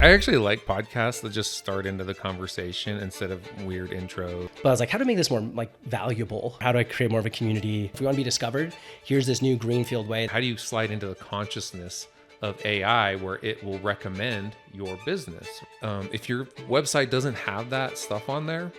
I actually like podcasts that just start into the conversation instead of weird intro. But I was like, how to make this more like valuable? How do I create more of a community? If we want to be discovered, here's this new greenfield way. How do you slide into the consciousness of AI where it will recommend your business? If your website doesn't have that stuff on there,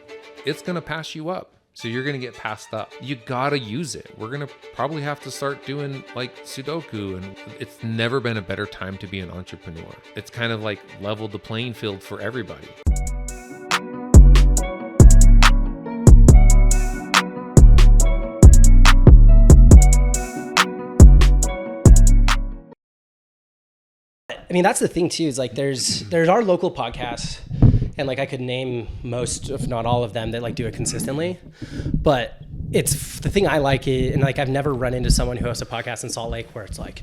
it's going to pass you up. So you're going to get passed up. You got to use it. We're going to probably have to start doing like Sudoku, and it's never been a better time to be an entrepreneur. It's kind of like leveled the playing field for everybody. I mean, that's the thing too, is like there's our local podcasts, and like I could name most, if not all of them, that like do it consistently. But it's the thing I like it, and like I've never run into someone who hosts a podcast in Salt Lake where it's like,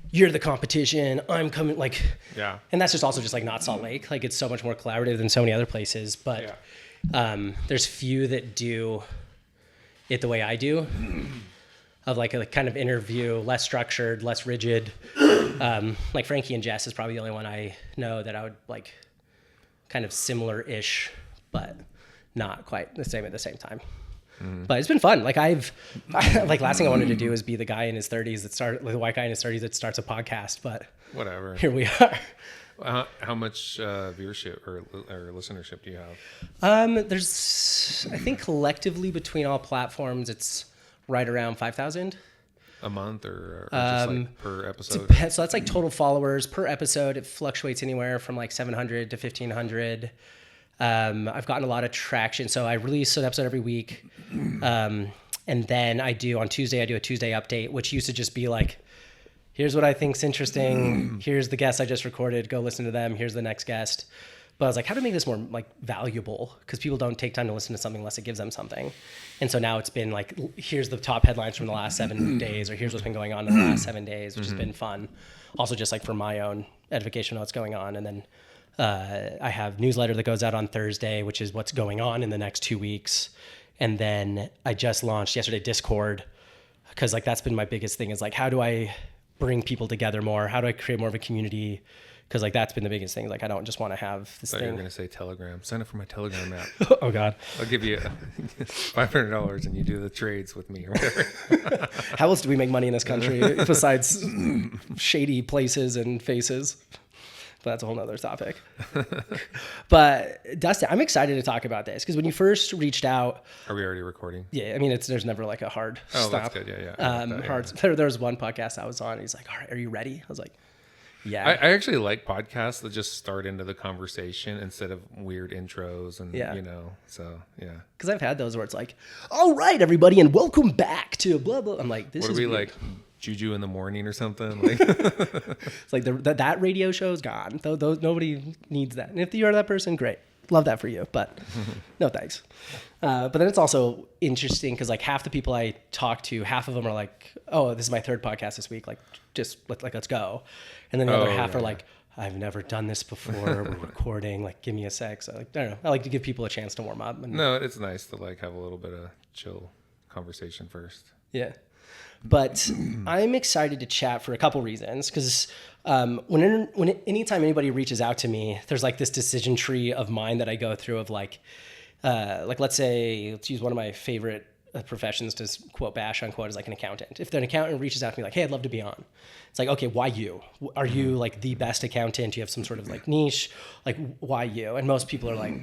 you're the competition, I'm coming, like, yeah. And that's just also just like not Salt Lake. Like it's so much more collaborative than so many other places. But there's few that do it the way I do. Of like a kind of interview, less structured, less rigid. Like Frankie and Jess is probably the only one I know that I would like kind of similar-ish, but not quite the same at the same time. But it's been fun. Like like last thing I wanted to do is be the guy in his 30s the white guy in his 30s that starts a podcast, but whatever. Here we are. How much viewership or listenership do you have? There's, I think collectively between all platforms, it's right around 5,000 a month, or just like per episode. So that's like total followers per episode. It fluctuates anywhere from like 700 to 1,500. I've gotten a lot of traction. So I release an episode every week. And then on Tuesday, I do a Tuesday update, which used to just be like, here's what I think's interesting. Here's the guest I just recorded. Go listen to them. Here's the next guest. But I was like, how to make this more like valuable? Because people don't take time to listen to something unless it gives them something. And so now it's been like, here's the top headlines from the last 7 days, or here's what's been going on in the last 7 days, which has been fun. Also just like for my own edification of what's going on. And then I have newsletter that goes out on Thursday, which is what's going on in the next 2 weeks. And then I just launched yesterday Discord, because like that's been my biggest thing, is like, how do I bring people together more? How do I create more of a community? Because like that's been the biggest thing. Like I don't just want to have this thing. You're going to say Telegram. Sign up for my Telegram app. Oh God. I'll give you $500 and you do the trades with me or whatever. How else do we make money in this country besides shady places and faces? But that's a whole nother topic. But Dustin, I'm excited to talk about this because when you first reached out. Are we already recording? Yeah. I mean, there's never like a hard stop. That's good. Yeah. There was one podcast I was on. He's like, all right, are you ready? I was like, yeah. I actually like podcasts that just start into the conversation instead of weird intros and, so yeah. Because I've had those where it's like, all right, everybody, and welcome back to blah, blah. I'm like, this is weird. Like Juju in the morning or something? Like, it's like that radio show's gone. Those, nobody needs that. And if you are that person, great. Love that for you, but no thanks. But then it's also interesting because like half the people I talk to, half of them are like, oh, this is my third podcast this week. Like, just let's go. And then the other half are like, I've never done this before. We're recording. Like, give me a sec. So like, I don't know. I like to give people a chance to warm up. No, it's nice to like have a little bit of chill conversation first. Yeah. But I'm excited to chat for a couple reasons, because anytime anybody reaches out to me, there's like this decision tree of mine that I go through of like let's use one of my favorite professions to quote bash unquote, is like an accountant. If an accountant reaches out to me like, hey, I'd love to be on. It's like, okay, why you? Are you like the best accountant? Do you have some sort of like niche? Like, why you? And most people are like,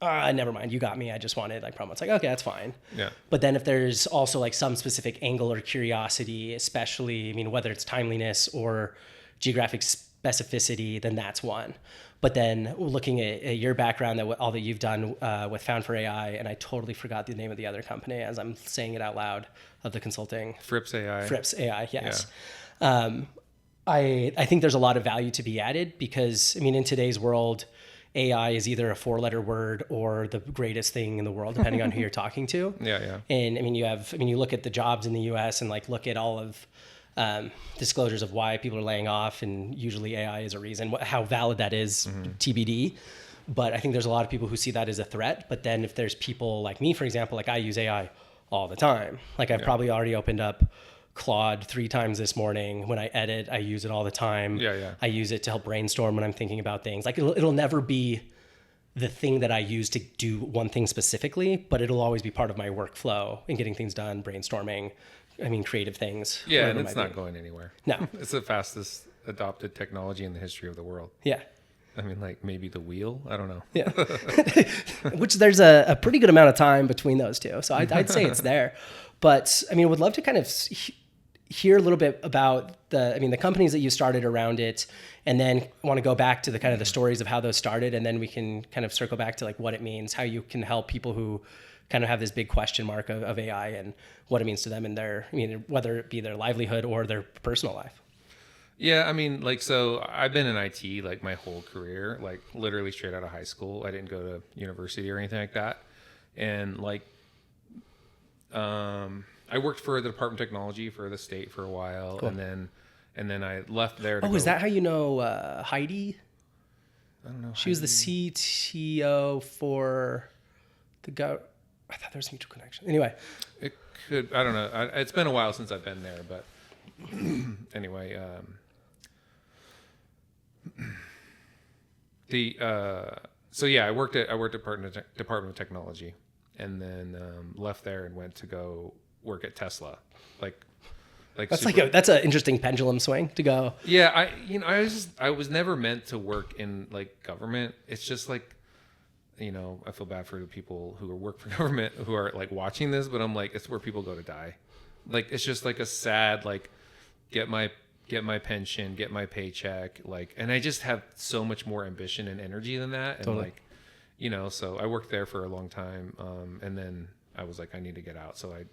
never mind, you got me. I just wanted like promo. It's like, okay, that's fine. Yeah. But then if there's also like some specific angle or curiosity, especially, I mean, whether it's timeliness or geographic specificity, then that's one. But then looking at your background, all that you've done with Found for AI, and I totally forgot the name of the other company as I'm saying it out loud, of the consulting. Frips AI, yes. Yeah. I think there's a lot of value to be added because, I mean, in today's world, AI is either a 4-letter word or the greatest thing in the world, depending on who you're talking to. Yeah. And I mean, you look at the jobs in the US and like look at all of disclosures of why people are laying off, and usually AI is a reason. How valid that is, TBD. But I think there's a lot of people who see that as a threat. But then if there's people like me, for example, like I use AI all the time. Like I've probably already opened up Claude 3 times this morning. When I edit, I use it all the time. Yeah. I use it to help brainstorm when I'm thinking about things. Like it'll never be the thing that I use to do one thing specifically, but it'll always be part of my workflow in getting things done, brainstorming. I mean, creative things. Yeah, and it's not going anywhere. No. It's the fastest adopted technology in the history of the world. Yeah. I mean, like maybe the wheel. I don't know. Yeah. Which there's a pretty good amount of time between those two. So I'd say it's there. But I mean, would love to kind of hear a little bit about the companies that you started around it, and then want to go back to the kind of the stories of how those started. And then we can kind of circle back to like what it means, how you can help people who kind of have this big question mark of AI and what it means to them in their, whether it be their livelihood or their personal life. Yeah, I mean, like, so I've been in IT like my whole career, like literally straight out of high school. I didn't go to university or anything like that. And like, I worked for the Department of Technology for the state for a while. Cool. And then I left there. Is that how you know Heidi? I don't know. She was the CTO for the I thought there was a mutual connection. Anyway. It could, I don't know. It's been a while since I've been there, but anyway, so yeah, I worked at Department of Technology, and then left there and went to go work at Tesla. That's an interesting pendulum swing to go. Yeah, I was never meant to work in like government. It's just like, I feel bad for the people who work for government who are like watching this, but I'm like, it's where people go to die. Like, it's just like a sad, like, get my pension, get my paycheck, like, and I just have so much more ambition and energy than that. And totally. Like, so I worked there for a long time. And then I was like, I need to get out. So I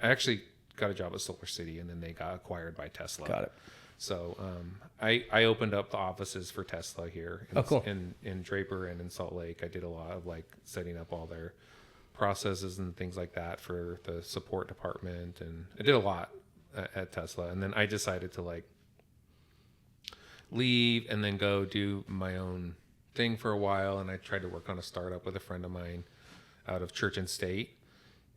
actually got a job at Solar City, and then they got acquired by Tesla. Got it. So I opened up the offices for Tesla here in Draper and in Salt Lake. I did a lot of like setting up all their processes and things like that for the support department, and I did a lot at Tesla. And then I decided to like leave and then go do my own thing for a while, and I tried to work on a startup with a friend of mine out of Church and State,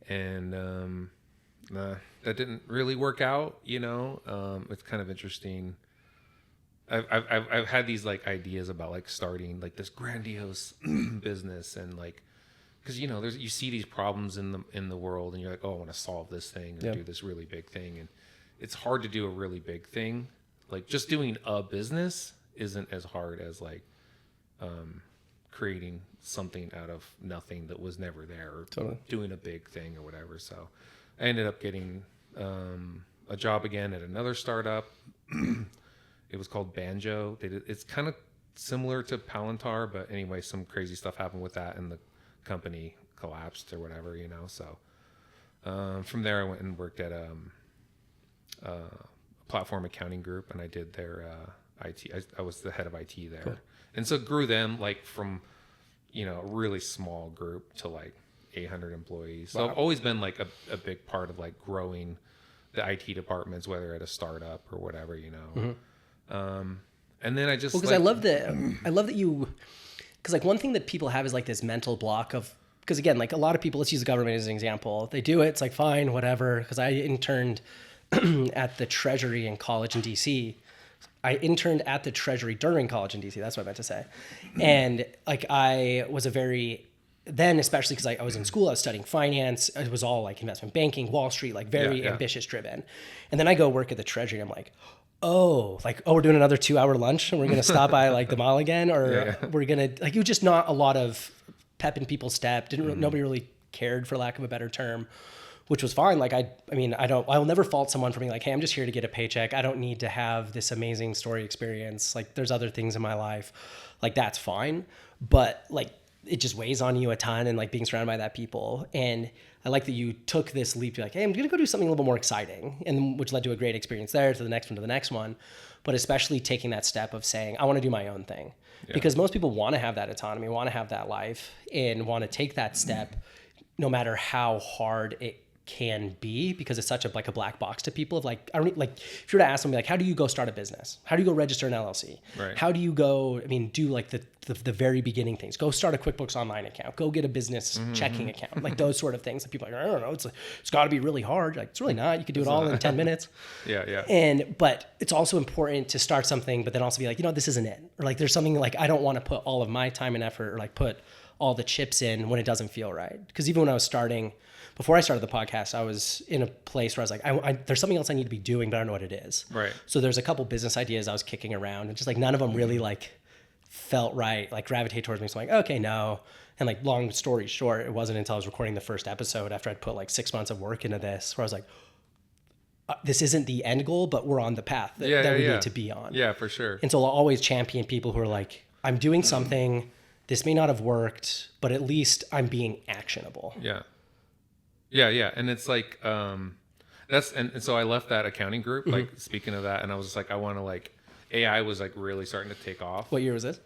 and that didn't really work out. It's kind of interesting. I've had these like ideas about like starting like this grandiose business, and like, because you see these problems in the world, and you're like, oh, I want to solve this thing and do this really big thing, and it's hard to do a really big thing. Like, just doing a business isn't as hard as like creating something out of nothing that was never there, or totally. Doing a big thing or whatever. So I ended up getting a job again at another startup. It was called Banjo. It's kind of similar to Palantir, but anyway, some crazy stuff happened with that, and the company collapsed or whatever, So from there, I went and worked at a platform accounting group, and I did their IT. I was the head of IT there, cool. And so grew them like from a really small group to like 800 employees. So wow. I've always been like a big part of like growing the IT departments, whether at a startup or whatever, Mm-hmm. And then I just because I love that you, because like one thing that people have is like this mental block of, because again, like a lot of people, let's use the government as an example. They do it, it's like fine, whatever. Because I interned at the Treasury in college in DC. I interned at the Treasury during college in DC. That's what I meant to say. And like I was then especially because I was in school, I was studying finance. It was all like investment banking, Wall Street, like very ambitious driven. And then I go work at the Treasury, and I'm like, we're doing another 2-hour lunch, and we're going to stop by like the mall again, or we're going to like, it was just not a lot of pep in people's step. Nobody really cared, for lack of a better term, which was fine. Like, I'll never fault someone for being like, hey, I'm just here to get a paycheck. I don't need to have this amazing story experience. Like, there's other things in my life. Like, that's fine. But like, it just weighs on you a ton, and like being surrounded by that people. And I like that you took this leap to like, hey, I'm going to go do something a little bit more exciting, and which led to a great experience there, to the next one. But especially taking that step of saying, I want to do my own thing, because most people want to have that autonomy, want to have that life, and want to take that step, no matter how hard it can be, because it's such a like a black box to people of like, I don't like, if you were to ask somebody like, how do you go start a business? How do you go register an LLC? Right. How do you go, I mean, do like the very beginning things, go start a QuickBooks Online account, go get a business checking account, like those sort of things that people are like, I don't know, it's got to be really hard. Like, it's really not. You could do it all in 10 minutes. Yeah. But it's also important to start something, but then also be like, this isn't it. Or like, there's something like, I don't want to put all of my time and effort or like put all the chips in when it doesn't feel right. Because even when I was before I started the podcast, I was in a place where I was like, there's something else I need to be doing, but I don't know what it is. Right. So there's a couple business ideas I was kicking around, and just like none of them really like felt right, like gravitate towards me. So I'm like, okay, no. And like, long story short, it wasn't until I was recording the first episode after I'd put like 6 months of work into this, where I was like, this isn't the end goal, but we're on the path that we need to be on. Yeah, for sure. And so I'll always champion people who are like, I'm doing something, this may not have worked, but at least I'm being actionable. Yeah. And it's like, and so I left that accounting group, like speaking of that, and I was just like, I want to like, AI was like really starting to take off. What year was this?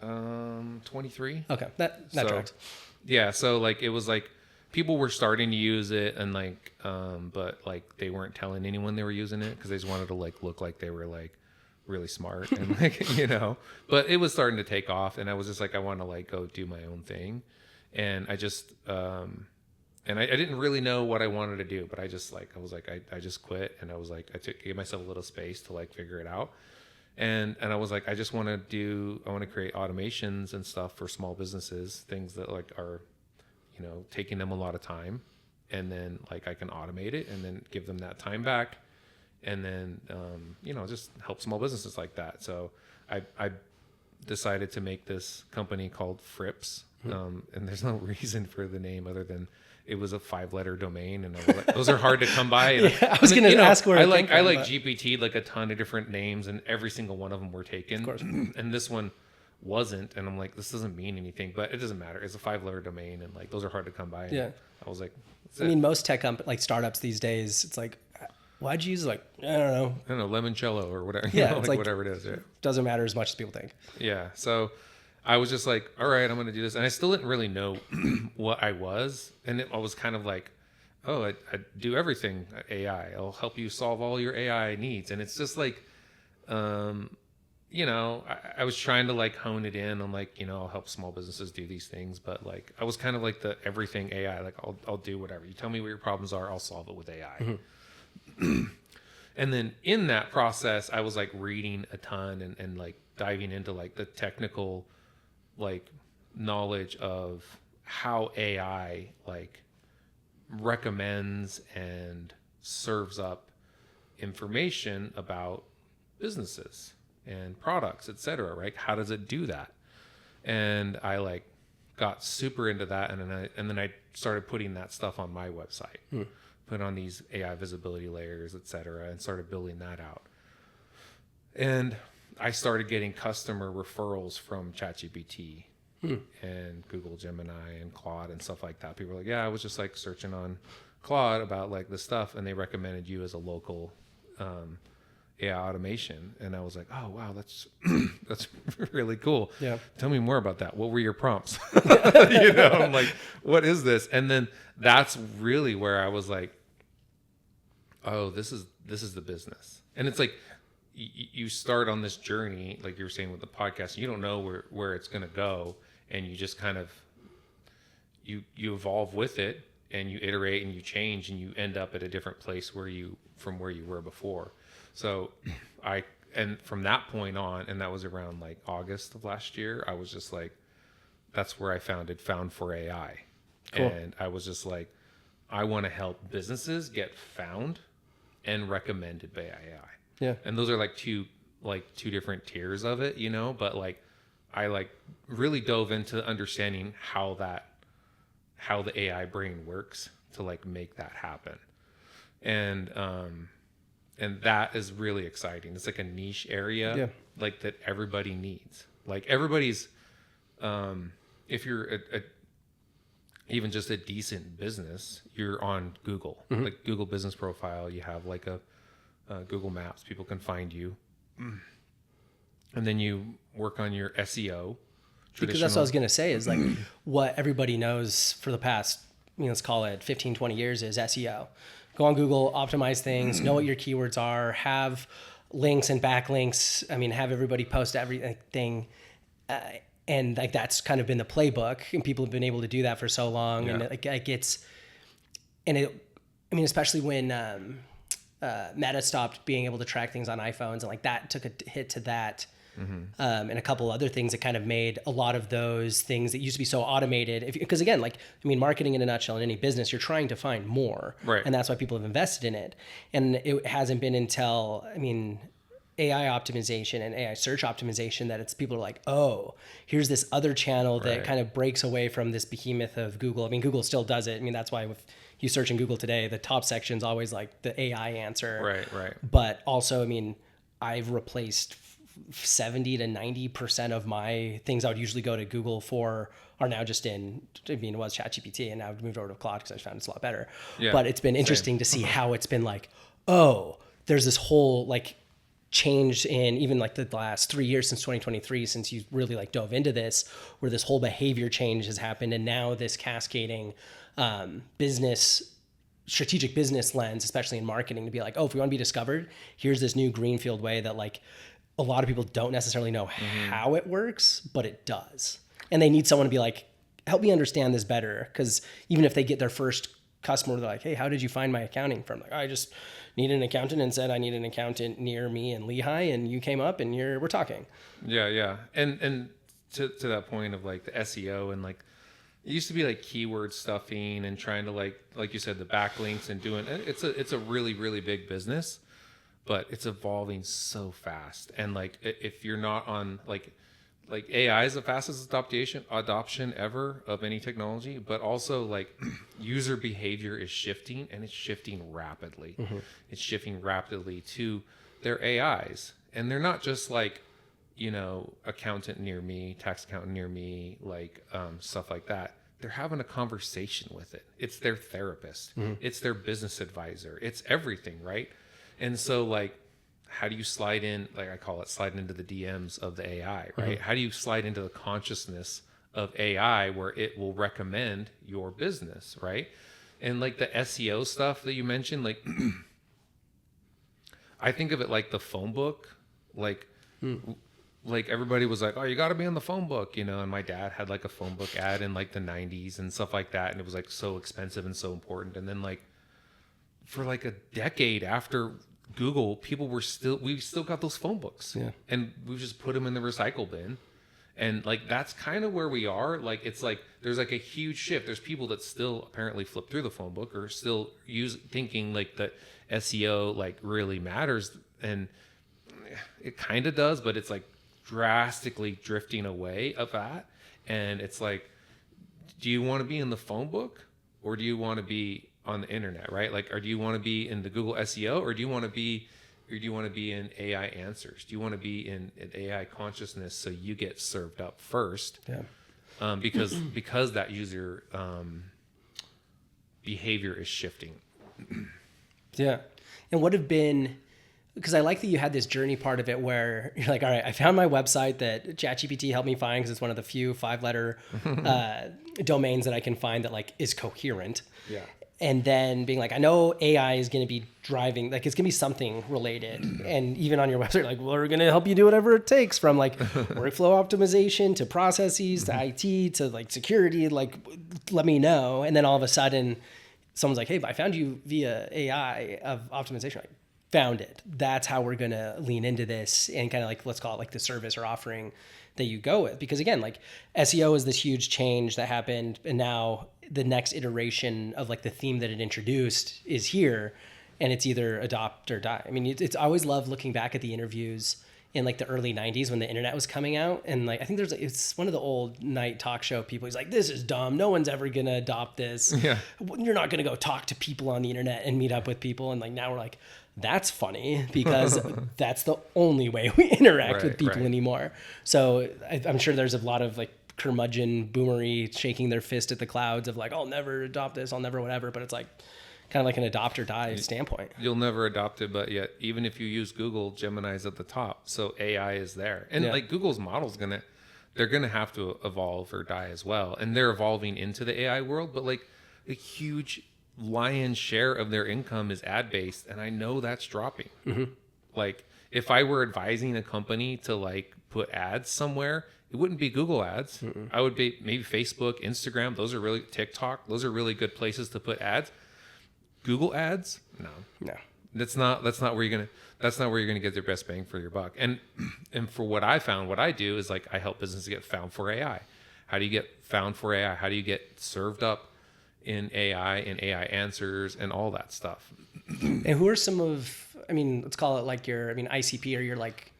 23. Okay. That tracks. Yeah. So like, it was like people were starting to use it, and like, but like they weren't telling anyone they were using it, because they just wanted to like look like they were like really smart and like, but it was starting to take off, and I was just like, I want to like go do my own thing. And I just, and I didn't really know what I wanted to do, but I just like, I was like, I just quit, and I was like, gave myself a little space to like figure it out. And I was like, I want to create automations and stuff for small businesses, things that like are, taking them a lot of time, and then like I can automate it and then give them that time back. And then, just help small businesses like that. So I decided to make this company called Frips. And there's no reason for the name other than it was a 5-letter domain, and I was like, those are hard to come by. And, I was going to ask where I like GPT like a ton of different names, and every single one of them were taken. Of course. And this one wasn't, and I'm like, this doesn't mean anything, but it doesn't matter. It's a 5-letter domain, and like those are hard to come by. And I was like, I mean, most tech like startups these days, it's like, why'd you use it? Like, I don't know, limoncello or whatever. Yeah, like whatever it is. Yeah. Doesn't matter as much as people think. Yeah. So I was just like, all right, I'm going to do this. And I still didn't really know what I was. And I was kind of like, oh, I do everything AI. I'll help you solve all your AI needs. And it's just like, I was trying to like hone it in on like, I'll help small businesses do these things. But like, I was kind of like the everything AI. Like, I'll do whatever. You tell me what your problems are, I'll solve it with AI. And then in that process, I was like reading a ton and like diving into like the technical like knowledge of how AI like recommends and serves up information about businesses and products, etc. Right? How does it do that? And I like got super into that, and then I started putting that stuff on my website. Put on these AI visibility layers, etc., and started building that out. And I started getting customer referrals from ChatGPT and Google Gemini and Claude and stuff like that. People were like, yeah, I was just like searching on Claude about like this stuff, and they recommended you as a local AI automation. And I was like, oh wow, that's that's really cool. Yeah. Tell me more about that. What were your prompts? I'm like, what is this? And then that's really where I was like, oh, this is the business. And it's like you start on this journey, like you were saying with the podcast, you don't know where it's going to go, and you just kind of you evolve with it, and you iterate and you change, and you end up at a different place from where you were before. So and from that point on, and that was around like August of last year, I was just like, that's where I founded Found for AI. Cool. And I was just like, I want to help businesses get found and recommended by AI. Yeah. And those are like two different tiers of it, but like I like really dove into understanding how the AI brain works to like make that happen. And that is really exciting. It's like a niche area, like that everybody needs. Like everybody's, if you're even just a decent business, you're on Google, like Google Business Profile. You have like a Google Maps. People can find you, and then you work on your SEO. Because that's what I was gonna say is like what everybody knows for the past let's call it 15, 20 years is SEO. Go on Google, optimize things, know what your keywords are, have links and backlinks. I mean, have everybody post everything. And like, that's kind of been the playbook, and people have been able to do that for so long. And especially when Meta stopped being able to track things on iPhones, and like that took a hit to that. And a couple other things that kind of made a lot of those things that used to be so automated. Because again, like, I mean, marketing in a nutshell in any business, you're trying to find more. Right. And that's why people have invested in it. And it hasn't been until, AI optimization and AI search optimization that it's people are like, oh, here's this other channel that kind of breaks away from this behemoth of Google. I mean, Google still does it. I mean, that's why if you search in Google today, the top section's always like the AI answer. Right. But also, I mean, I've replaced 70 to 90% of my things I would usually go to Google for are now just it was ChatGPT, and now I've moved over to Claude because I found it's a lot better. Yeah, but it's been interesting to see how it's been like, oh, there's this whole like change in even like the last 3 years since 2023, since you really like dove into this, where this whole behavior change has happened. And now this cascading strategic business lens, especially in marketing, to be like, oh, if we want to be discovered, here's this new greenfield way that like a lot of people don't necessarily know how it works, but it does. And they need someone to be like, help me understand this better. Because even if they get their first customer, they're like, hey, how did you find my accounting firm? Like, I just need an accountant and said I need an accountant near me in Lehigh, and you came up and we're talking. Yeah. And to that point of like the SEO, and like it used to be like keyword stuffing and trying to like you said, the backlinks and doing it's a really, really big business. But it's evolving so fast. And like, if you're not on like AI is the fastest adoption ever of any technology, but also like user behavior is shifting, and it's shifting rapidly. It's shifting rapidly to their AIs. And they're not just like, accountant near me, tax accountant near me, like stuff like that. They're having a conversation with it. It's their therapist. It's their business advisor. It's everything, right? And so like, how do you slide in, like I call it sliding into the DMs of the AI, right? How do you slide into the consciousness of AI where it will recommend your business, right? And like the SEO stuff that you mentioned, like I think of it like the phone book, like everybody was like, oh, you got to be on the phone book, and my dad had like a phone book ad in like the 90s and stuff like that. And it was like so expensive and so important. And then like, for like a decade after Google, we still got those phone books, and we just put them in the recycle bin. And like, that's kind of where we are. Like, it's like, there's like a huge shift. There's people that still apparently flip through the phone book, or still thinking like that SEO like really matters. And it kind of does, but it's like drastically drifting away of that. And it's like, do you want to be in the phone book, or do you want to be on the internet, right? Like, or do you want to be in the Google SEO, or do you want to be in AI answers? Do you want to be in an AI consciousness so you get served up first? Yeah. Because that user behavior is shifting. Yeah. And what have been, because I like that you had this journey part of it where you're like, all right, I found my website that ChatGPT helped me find, because it's one of the few 5-letter domains that I can find that like is coherent. Yeah. And then being like, I know AI is going to be driving, like it's going to be something related. And even on your website, like, well, we're going to help you do whatever it takes, from like workflow optimization to processes to IT to like security, like let me know. And then all of a sudden someone's like, hey, but I found you via AI of optimization. Like, found it. That's how we're going to lean into this, and kind of like, let's call it like the service or offering that you go with. Because again, like SEO is this huge change that happened, and now the next iteration of like the theme that it introduced is here, and it's either adopt or die. I mean, it's I always love looking back at the interviews in like the early 90s when the internet was coming out, and like I think it's one of the old night talk show people. He's like, this is dumb, no one's ever gonna adopt this. Yeah, you're not gonna go talk to people on the internet and meet up with people. And like now we're like, that's funny, because that's the only way we interact with people anymore. So I'm sure there's a lot of like curmudgeon boomery shaking their fist at the clouds of like, I'll never adopt this, I'll never whatever. But it's like kind of like an adopt or die standpoint. You'll never adopt it, but yet even if you use Google, Gemini's at the top, so AI is there. And like Google's model's they're gonna have to evolve or die as well, and they're evolving into the AI world. But like a huge lion's share of their income is ad based, and I know that's dropping. Like if I were advising a company to like put ads somewhere, it wouldn't be Google ads. I would be maybe Facebook, Instagram. Those are really TikTok. Those are really good places to put ads. Google ads? No. That's not where you're gonna get their best bang for your buck. And for what I found, what I do is like I help businesses get found for AI. How do you get found for AI? How do you get served up in AI and AI answers and all that stuff? And who are some of, I mean, let's call it like your, ICP or your like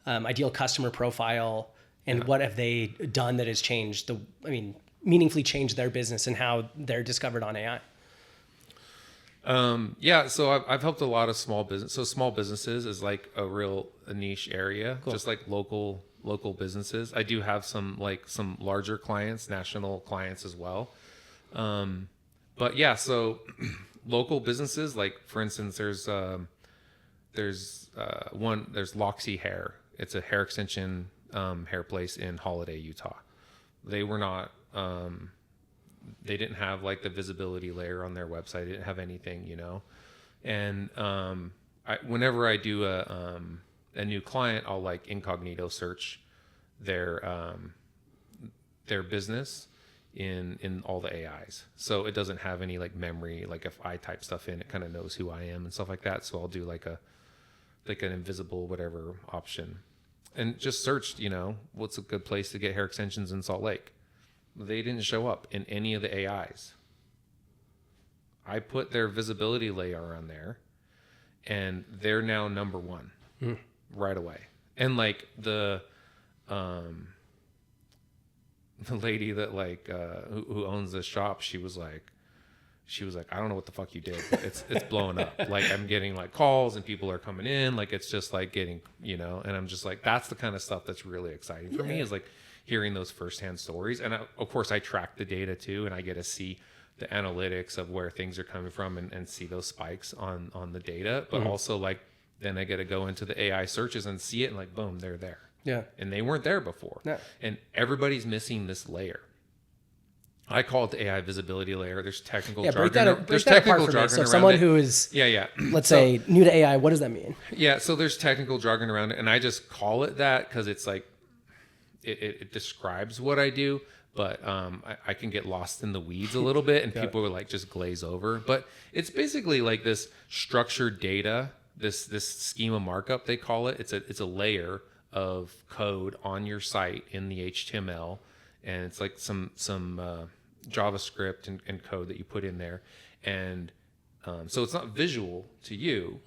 ideal customer profile, and what have they done that has changed meaningfully changed their business and how they're discovered on AI? So I've helped a lot of small business. So small businesses is like a niche area, just like local businesses. I do have some larger clients, national clients as well. But yeah, so local businesses, like for instance, there's Loxy Hair. It's a hair extension, hair place in Holiday, Utah. They were not, they didn't have like the visibility layer on their website. They didn't have anything, and whenever I do a new client, I'll like incognito search their business in all the AIs, so it doesn't have any like memory. Like if I type stuff in, it kind of knows who I am and stuff like that. So I'll do like an invisible whatever option, and just searched, what's a good place to get hair extensions in Salt Lake. They didn't show up in any of the AIs. I put their visibility layer on there, and they're now number one right away. And like the lady that like who owns this shop, she was like, I don't know what the fuck you did, but it's blowing up. Like I'm getting like calls and people are coming in, like it's just like getting, and I'm just like, that's the kind of stuff that's really exciting for me, is like hearing those firsthand stories. And of course I track the data too, and I get to see the analytics of where things are coming from and see those spikes on the data. But also like then I get to go into the AI searches and see it, and like boom, they're there. Yeah. And they weren't there before. No. And everybody's missing this layer. I call it the AI visibility layer. There's technical jargon. There's technical jargon so around someone it. Who is let's say new to AI, what does that mean? Yeah, so there's technical jargon around it, and I just call it that because it's like it describes what I do, but I can get lost in the weeds a little bit, and people will like just glaze over. But it's basically like this structured data, this schema markup they call it. It's a layer of code on your site in the HTML, and it's like some JavaScript and code that you put in there, and so it's not visual to you,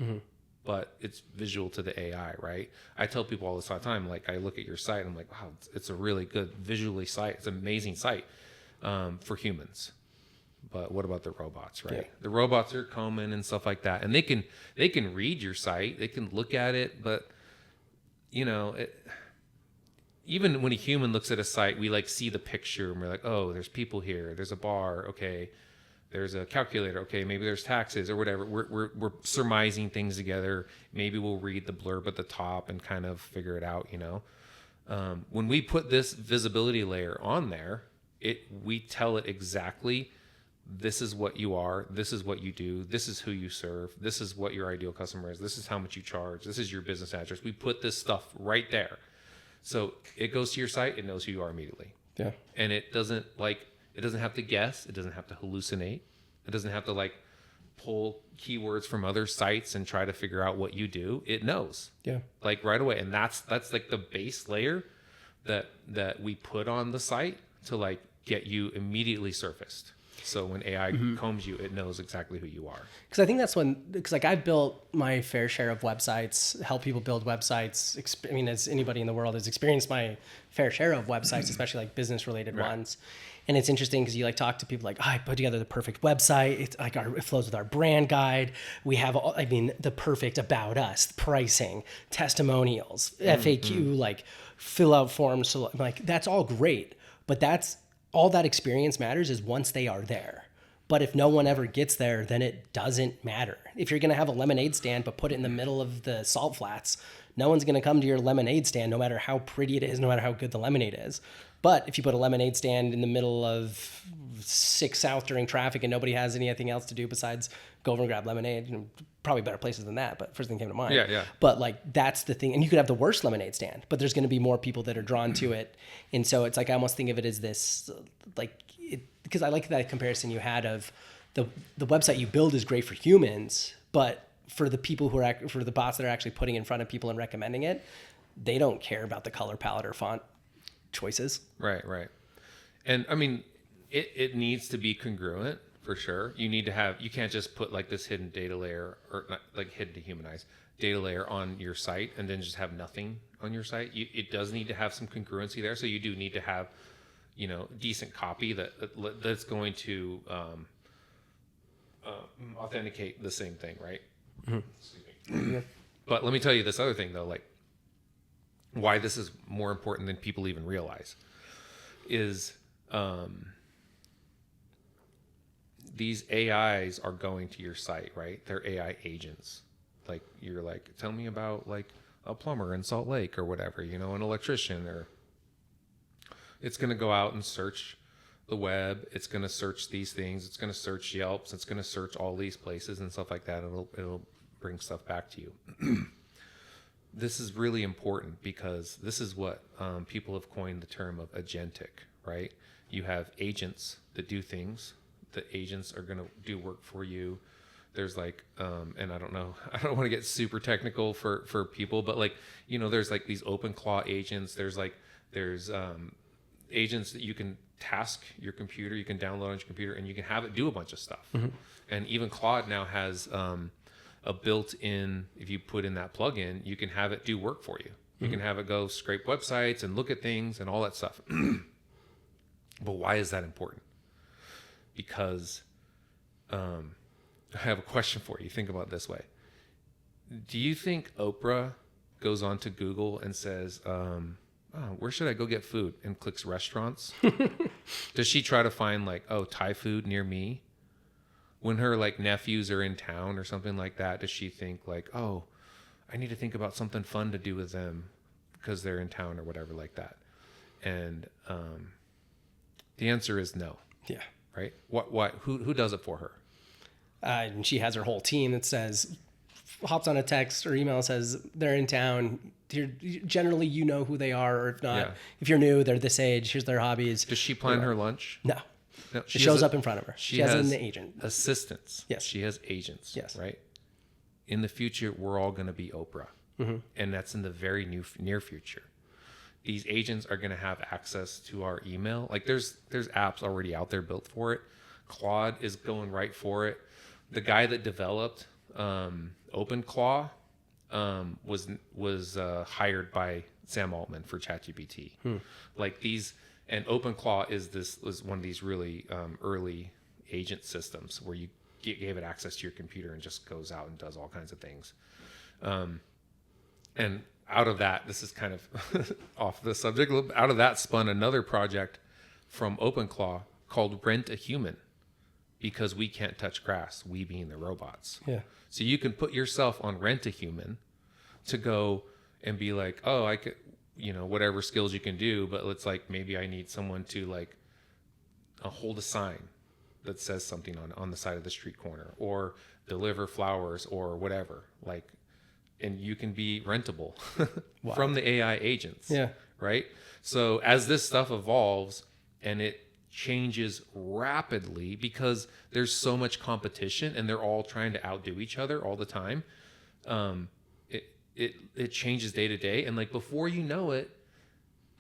but it's visual to the AI, right? I tell people all the time, like I look at your site, and I'm like, wow, it's a really good visually site. It's an amazing site for humans. But what about the robots, right? Yeah. The robots are combing and stuff like that, and they can read your site, they can look at it, but even when a human looks at a site, we like see the picture and we're like, oh, there's people here, there's a bar, okay, there's a calculator, okay, maybe there's taxes or whatever. We're surmising things together. Maybe we'll read the blurb at the top and kind of figure it out, When we put this visibility layer on there, we tell it exactly, this is what you are, this is what you do, this is who you serve, this is what your ideal customer is, this is how much you charge, this is your business address. We put this stuff right there. So it goes to your site, it knows who you are immediately. Yeah. And it doesn't have to guess, it doesn't have to hallucinate, it doesn't have to like pull keywords from other sites and try to figure out what you do. It knows. Yeah. Like right away. And that's like the base layer that we put on the site to like get you immediately surfaced. So when AI combs you, it knows exactly who you are. Because I think that's because like I've built my fair share of websites, help people build websites. As anybody in the world has experienced my fair share of websites, especially like business related ones. And it's interesting because you like talk to people like, I put together the perfect website. It's like it flows with our brand guide. We have the perfect about us, pricing, testimonials, FAQ, like fill out forms. So like that's all great, but all that experience matters is once they are there. But if no one ever gets there, then it doesn't matter. If you're going to have a lemonade stand, but put it in the middle of the salt flats, no one's going to come to your lemonade stand, no matter how pretty it is, no matter how good the lemonade is. But if you put a lemonade stand in the middle of 6 South during traffic and nobody has anything else to do besides go over and grab lemonade, you know, probably better places than that, but first thing came to mind. Yeah. But like, that's the thing. And you could have the worst lemonade stand, but there's going to be more people that are drawn to it. And so it's like, I almost think of it as this, because I like that comparison you had of the website you build is great for humans, but for the people for the bots that are actually putting in front of people and recommending it, they don't care about the color palette or font choices. Right. And I mean, it needs to be congruent for sure. You can't just put like this hidden data layer, or not, like hidden to humanize data layer on your site and then just have nothing on your site. It does need to have some congruency there. So you do need to have, you know, decent copy that's going to authenticate the same thing, right? Mm-hmm. But let me tell you this other thing though, like why this is more important than people even realize is these AIs are going to your site, right? They're AI agents. Like you're like, tell me about like a plumber in Salt Lake or whatever, you know, an electrician, or it's going to go out and search the web. It's going to search these things. It's going to search Yelps. It's going to search all these places and stuff like that. It'll bring stuff back to you. This is really important because this is what people have coined the term of agentic, right? You have agents that do things. The agents are going to do work for you. There's like, and I don't know, I don't want to get super technical for people, but like, you know, there's like these OpenClaw agents. There's agents that you can task your computer, you can download on your computer, and you can have it do a bunch of stuff. Mm-hmm. And even Claude now has a built-in, if you put in that plugin, you can have it do work for you. You can have it go scrape websites and look at things and all that stuff. But why is that important? Because I have a question for you. Think about it this way. Do you think Oprah goes on to Google and says, where should I go get food? And clicks restaurants? Does she try to find like, Thai food near me? When her like nephews are in town or something like that, does she think like, I need to think about something fun to do with them because they're in town or whatever like that? And the answer is no. Yeah. Right? What? Who does it for her? And she has her whole team that hops on a text or email, says they're in town. Generally, you know who they are, or if not, if you're new, they're this age. Here's their hobbies. Does she plan her lunch? No. It shows up in front of her. She has an agent. Assistants. Yes. She has agents. Yes. Right? In the future, we're all going to be Oprah. Mm-hmm. And that's in the very near future. These agents are going to have access to our email. Like there's apps already out there built for it. Claude is going right for it. The guy that developed OpenClaw was hired by Sam Altman for ChatGPT. Like these, and OpenClaw was one of these really early agent systems where you gave it access to your computer and just goes out and does all kinds of things. And out of that, this is kind of off the subject. Out of that spun another project from OpenClaw called Rent a Human, because we can't touch grass, we being the robots. Yeah. So you can put yourself on Rent a Human to go and be like, I could, you know, whatever skills you can do, but it's like, maybe I need someone to like hold a sign that says something on the side of the street corner, or deliver flowers or whatever. Like, and you can be rentable from the AI agents. Yeah. Right. So as this stuff evolves and it changes rapidly because there's so much competition and they're all trying to outdo each other all the time, it changes day to day. And like, before you know it,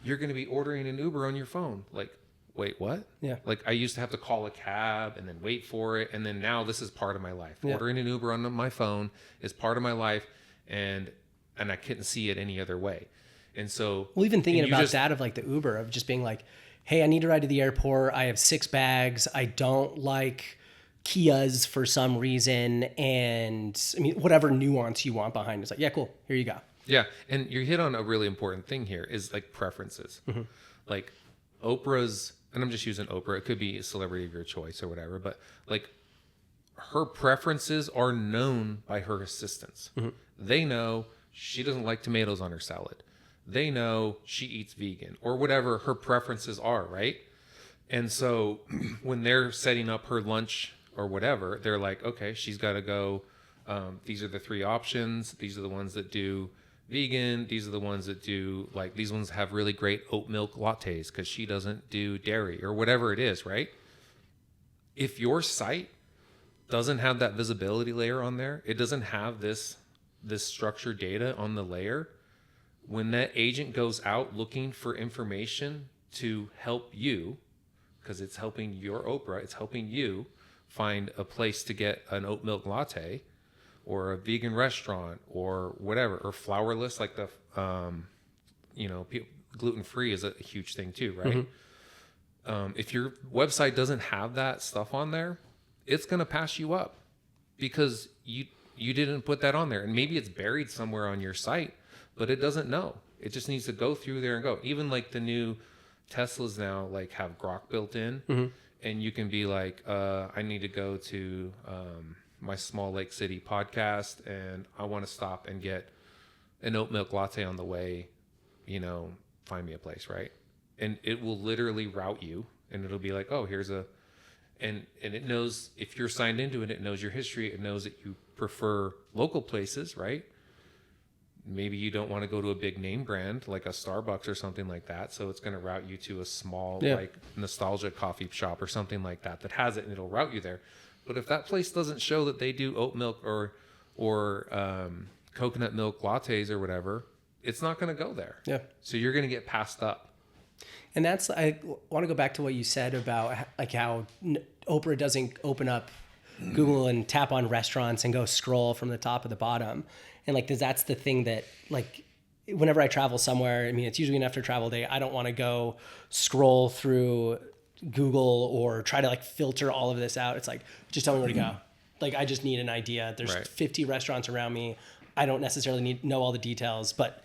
you're going to be ordering an Uber on your phone. Like, wait, what? Yeah. Like, I used to have to call a cab and then wait for it. And then now this is part of my life. Yeah. Ordering an Uber on my phone is part of my life. And I couldn't see it any other way. And so, well, even thinking about that of like the Uber, of just being like, hey, I need to ride to the airport. I have 6 bags. I don't like Kias for some reason. And I mean, whatever nuance you want behind it, it's like, yeah, cool. Here you go. Yeah. And you hit on a really important thing here is like preferences. Mm-hmm. Like Oprah's, and I'm just using Oprah. It could be a celebrity of your choice or whatever, but like her preferences are known by her assistants. Mm-hmm. They know she doesn't like tomatoes on her salad. They know she eats vegan or whatever her preferences are, right? And so when they're setting up her lunch or whatever, they're like, okay, she's got to go. These are the 3 options. These are the ones that do vegan. These are the ones that do, like, these ones have really great oat milk lattes because she doesn't do dairy or whatever it is, right? If your site doesn't have that visibility layer on there, it doesn't have this structured data on the layer, when that agent goes out looking for information to help you, because it's helping your Oprah, it's helping you find a place to get an oat milk latte or a vegan restaurant or whatever, or flourless, like the, gluten-free is a huge thing too, right? If your website doesn't have that stuff on there, it's going to pass you up because you didn't put that on there. And maybe it's buried somewhere on your site, but it doesn't know. It just needs to go through there and go. Even like the new Teslas now, like, have Grok built in, and you can be like, I need to go to my small Lake City podcast, and I want to stop and get an oat milk latte on the way. Find me a place, right? And it will literally route you, and it'll be like, oh, here's a, and it knows if you're signed into it. It knows your history. It knows that you prefer local places, right? Maybe you don't want to go to a big name brand like a Starbucks or something like that. So it's going to route you to a small, like, nostalgia coffee shop or something like that has it, and it'll route you there. But if that place doesn't show that they do oat milk or coconut milk lattes or whatever, it's not going to go there. Yeah. So you're going to get passed up. And I want to go back to what you said about like how Oprah doesn't open up Google and tap on restaurants and go scroll from the top to the bottom. And like, that's the thing that, like, whenever I travel somewhere, I mean, it's usually an after travel day. I don't want to go scroll through Google or try to like filter all of this out. It's like, just tell me where to go. Like, I just need an idea. There's 50 restaurants around me. I don't necessarily know all the details, but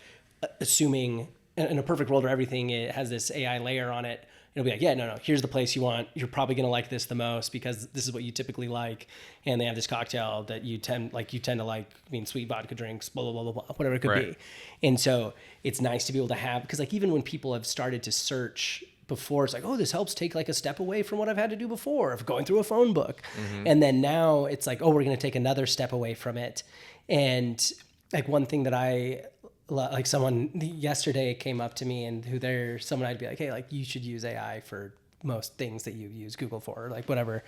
assuming in a perfect world where everything has this AI layer on it, it'll be like, no, here's the place you want. You're probably going to like this the most because this is what you typically like. And they have this cocktail that you tend to like, I mean, sweet vodka drinks, blah, blah, blah, blah, blah, whatever it could be. And so it's nice to be able to have, because like, even when people have started to search before, it's like, oh, this helps take like a step away from what I've had to do before of going through a phone book. And then now it's like, oh, we're going to take another step away from it. And like, one thing that like, someone yesterday came up to me, and someone I'd be like, hey, like, you should use AI for most things that you use Google for, like, whatever.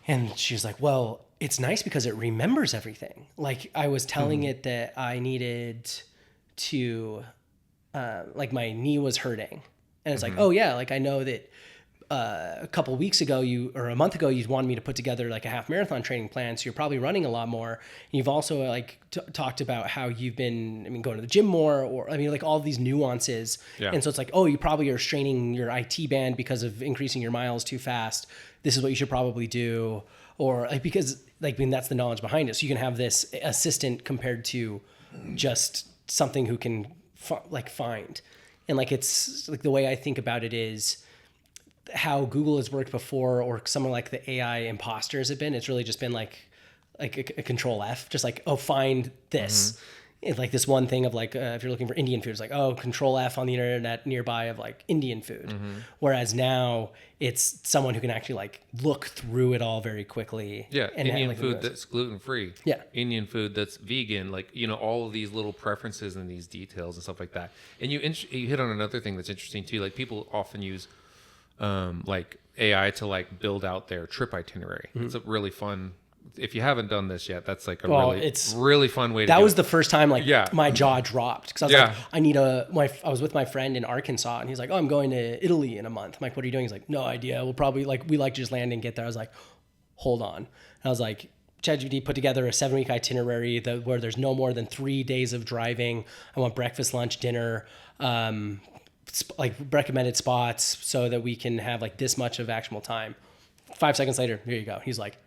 And she's like, well, it's nice because it remembers everything. Like, I was telling it that I needed to, like, my knee was hurting. And it's like, oh yeah, like, I know that a couple of weeks ago, or a month ago, you wanted me to put together like a half marathon training plan. So you're probably running a lot more. And you've also like talked about how you've been, going to the gym more, or like all of these nuances. Yeah. And so it's like, oh, you probably are straining your IT band because of increasing your miles too fast. This is what you should probably do. Or like, because like, that's the knowledge behind it. So you can have this assistant compared to just something who can find. And like, it's like, the way I think about it is how Google has worked before, or someone like the AI imposters have been. It's really just been like a control F, just like, oh, find this. It's like this one thing of like, if you're looking for Indian food, it's like, oh, control F on the internet nearby of like Indian food. Whereas now it's someone who can actually like look through it all very quickly. Yeah. And Indian food that's gluten-free. Yeah. Indian food that's vegan, like, all of these little preferences and these details and stuff like that. And you hit on another thing that's interesting too. Like, people often use like AI to like build out their trip itinerary. It's a really fun, if you haven't done this yet, that's like really fun way to do it. That was the first time like my jaw dropped, because I was like, I was with my friend in Arkansas, and he's like, oh, I'm going to Italy in a month. I'm like, what are you doing? He's like, no idea. We'll probably we like to just land and get there. I was like, hold on. And I was like, ChatGPT put together a 7-week itinerary where there's no more than 3 days of driving. I want breakfast, lunch, dinner, like recommended spots, so that we can have like this much of actual time. 5 seconds later, here you go. He's like,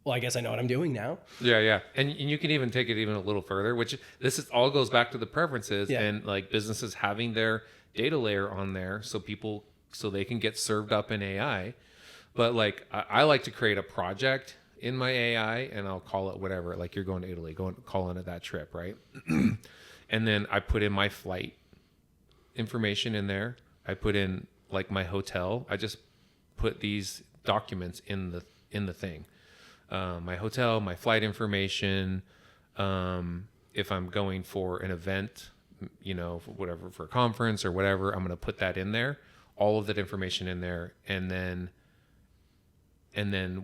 well, I guess I know what I'm doing now. Yeah. And you can even take it even a little further, which all goes back to the preferences and like businesses having their data layer on there so they can get served up in AI. But like, I like to create a project in my AI, and I'll call it whatever. Like, you're going to Italy, calling it that trip, right? And then I put in my flight information in there. I put in like my hotel. I just put these documents in the thing. My hotel, my flight information. If I'm going for an event, you know, for a conference or whatever, I'm going to put that in there, all of that information in there. And then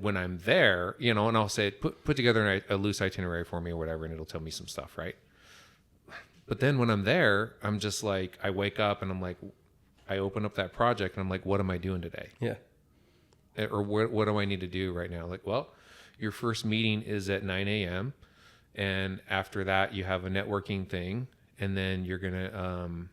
when I'm there, you know, and I'll say, put together a loose itinerary for me or whatever, and it'll tell me some stuff, right? But then when I'm there, I'm just like, I wake up and I'm like, I open up that project and I'm like, what am I doing today? Yeah. Or what do I need to do right now? Like, well, your first meeting is at 9 a.m. And after that, you have a networking thing. And then you're going to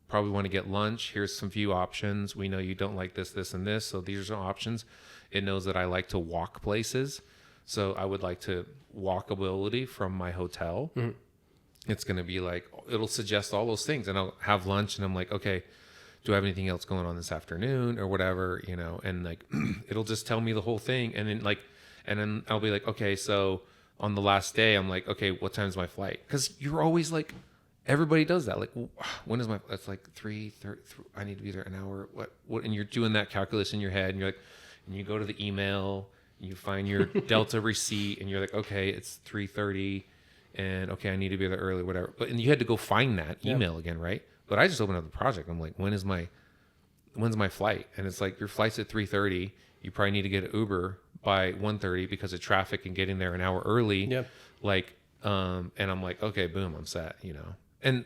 probably want to get lunch. Here's some few options. We know you don't like this, this, and this. So these are some options. It knows that I like to walk places. So I would like to walkability from my hotel. Mm-hmm. It's going to be like, it'll suggest all those things. And I'll have lunch and I'm like, okay, do I have anything else going on this afternoon or whatever, you know? And like, it'll just tell me the whole thing. And then I'll be like, okay, so on the last day, I'm like, okay, what time's my flight? Because you're always like, everybody does that. Like, when is it's like 3:30. I need to be there an hour. What? And you're doing that calculus in your head, and you're like, and you go to the email, you find your Delta receipt, and you're like, okay, it's 3:30, and okay, I need to be there early, whatever. But and you had to go find that email again, right? But I just opened up the project. I'm like, when's my flight? And it's like, your flight's at 3:30. You probably need to get an Uber by 1:30 because of traffic and getting there an hour early. Yep. Like, and I'm like, okay, boom, I'm set, you know. And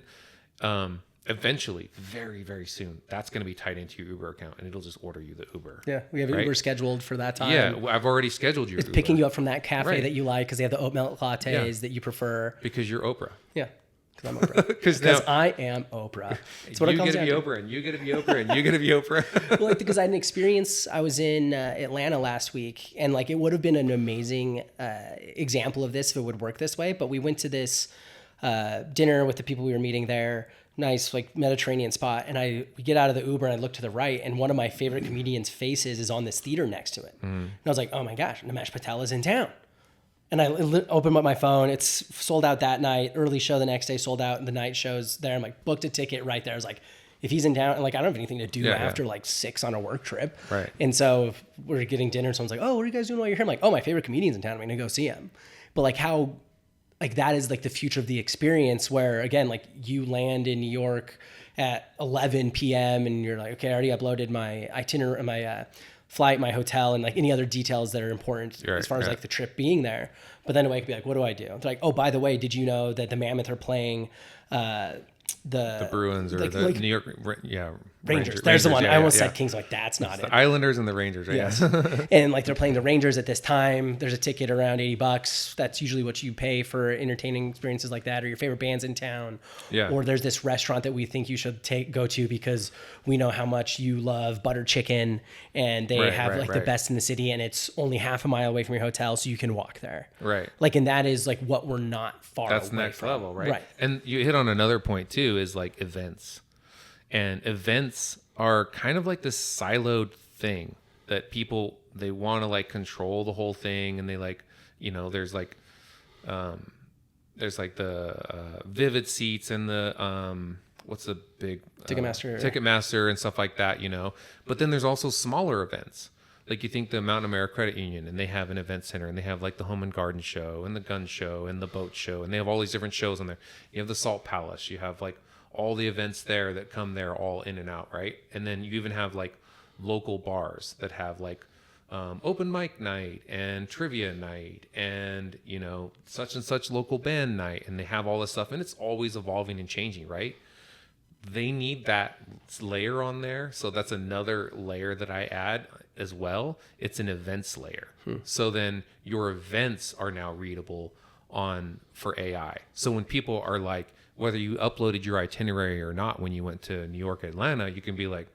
eventually, very, very soon, that's going to be tied into your Uber account, and it'll just order you the Uber. Yeah, we have Uber scheduled for that time. Yeah, I've already scheduled your It's Uber. picking you up from that cafe that you like because they have the oat milk lattes that you prefer. Because you're Oprah. Yeah, because I'm Oprah. Because I am Oprah. That's what you get to be Oprah, and you get to be Oprah, and you get to be Oprah. Well, like, because I had an experience. I was in Atlanta last week, and like, it would have been an amazing example of this if it would work this way. But we went to this dinner with the people we were meeting there, nice like Mediterranean spot, and we get out of the Uber and I look to the right, and one of my favorite comedians' faces is on this theater next to it. And I was like, oh my gosh, Nimesh Patel is in town. And I opened up my phone. It's sold out that night. Early show the next day, sold out. And the night show's there. I'm like, booked a ticket right there. I was like, if he's in town, and like, I don't have anything to do after like 6 on a work trip. Right. And so we're getting dinner. Someone's like, oh, what are you guys doing while you're here? I'm like, oh, my favorite comedian's in town. I'm going to go see him. But like, how, like, that is like the future of the experience where, again, like, you land in New York at 11 p.m. and you're like, okay, I already uploaded my itinerary, my flight, my hotel, and like any other details that are important as far as like the trip being there. But then I could be like, what do I do? They're like, oh, by the way, did you know that the Mammoth are playing the Bruins or the New York Rangers. There's the one. I almost said Kings. Like, that's not it. The Islanders and the Rangers, yes. And like, they're playing the Rangers at this time. There's a ticket around $80. That's usually what you pay for entertaining experiences like that, or your favorite bands in town. Yeah. Or there's this restaurant that we think you should go to because we know how much you love butter chicken, and they have the best in the city, and it's only half a mile away from your hotel, so you can walk there. Right. Like, and that is like what we're not far away from. That's next level, right? Right. And you hit on another point too, is like events. And events are kind of like this siloed thing that people, they want to like control the whole thing. And they like, you know, there's like the Vivid Seats and the, what's the big Ticketmaster and stuff like that, you know. But then there's also smaller events. Like, you think the Mountain America Credit Union, and they have an event center, and they have like the Home and Garden Show and the Gun Show and the Boat Show, and they have all these different shows on there. You have the Salt Palace. You have like all the events there that come there all in and out, right? And then you even have like local bars that have like open mic night and trivia night and, you know, such and such local band night, and they have all this stuff, and it's always evolving and changing, right? They need that layer on there. So that's another layer that I add as well. It's an events layer. So then your events are now readable for AI. So when people are like, whether you uploaded your itinerary or not, when you went to New York, Atlanta, you can be like,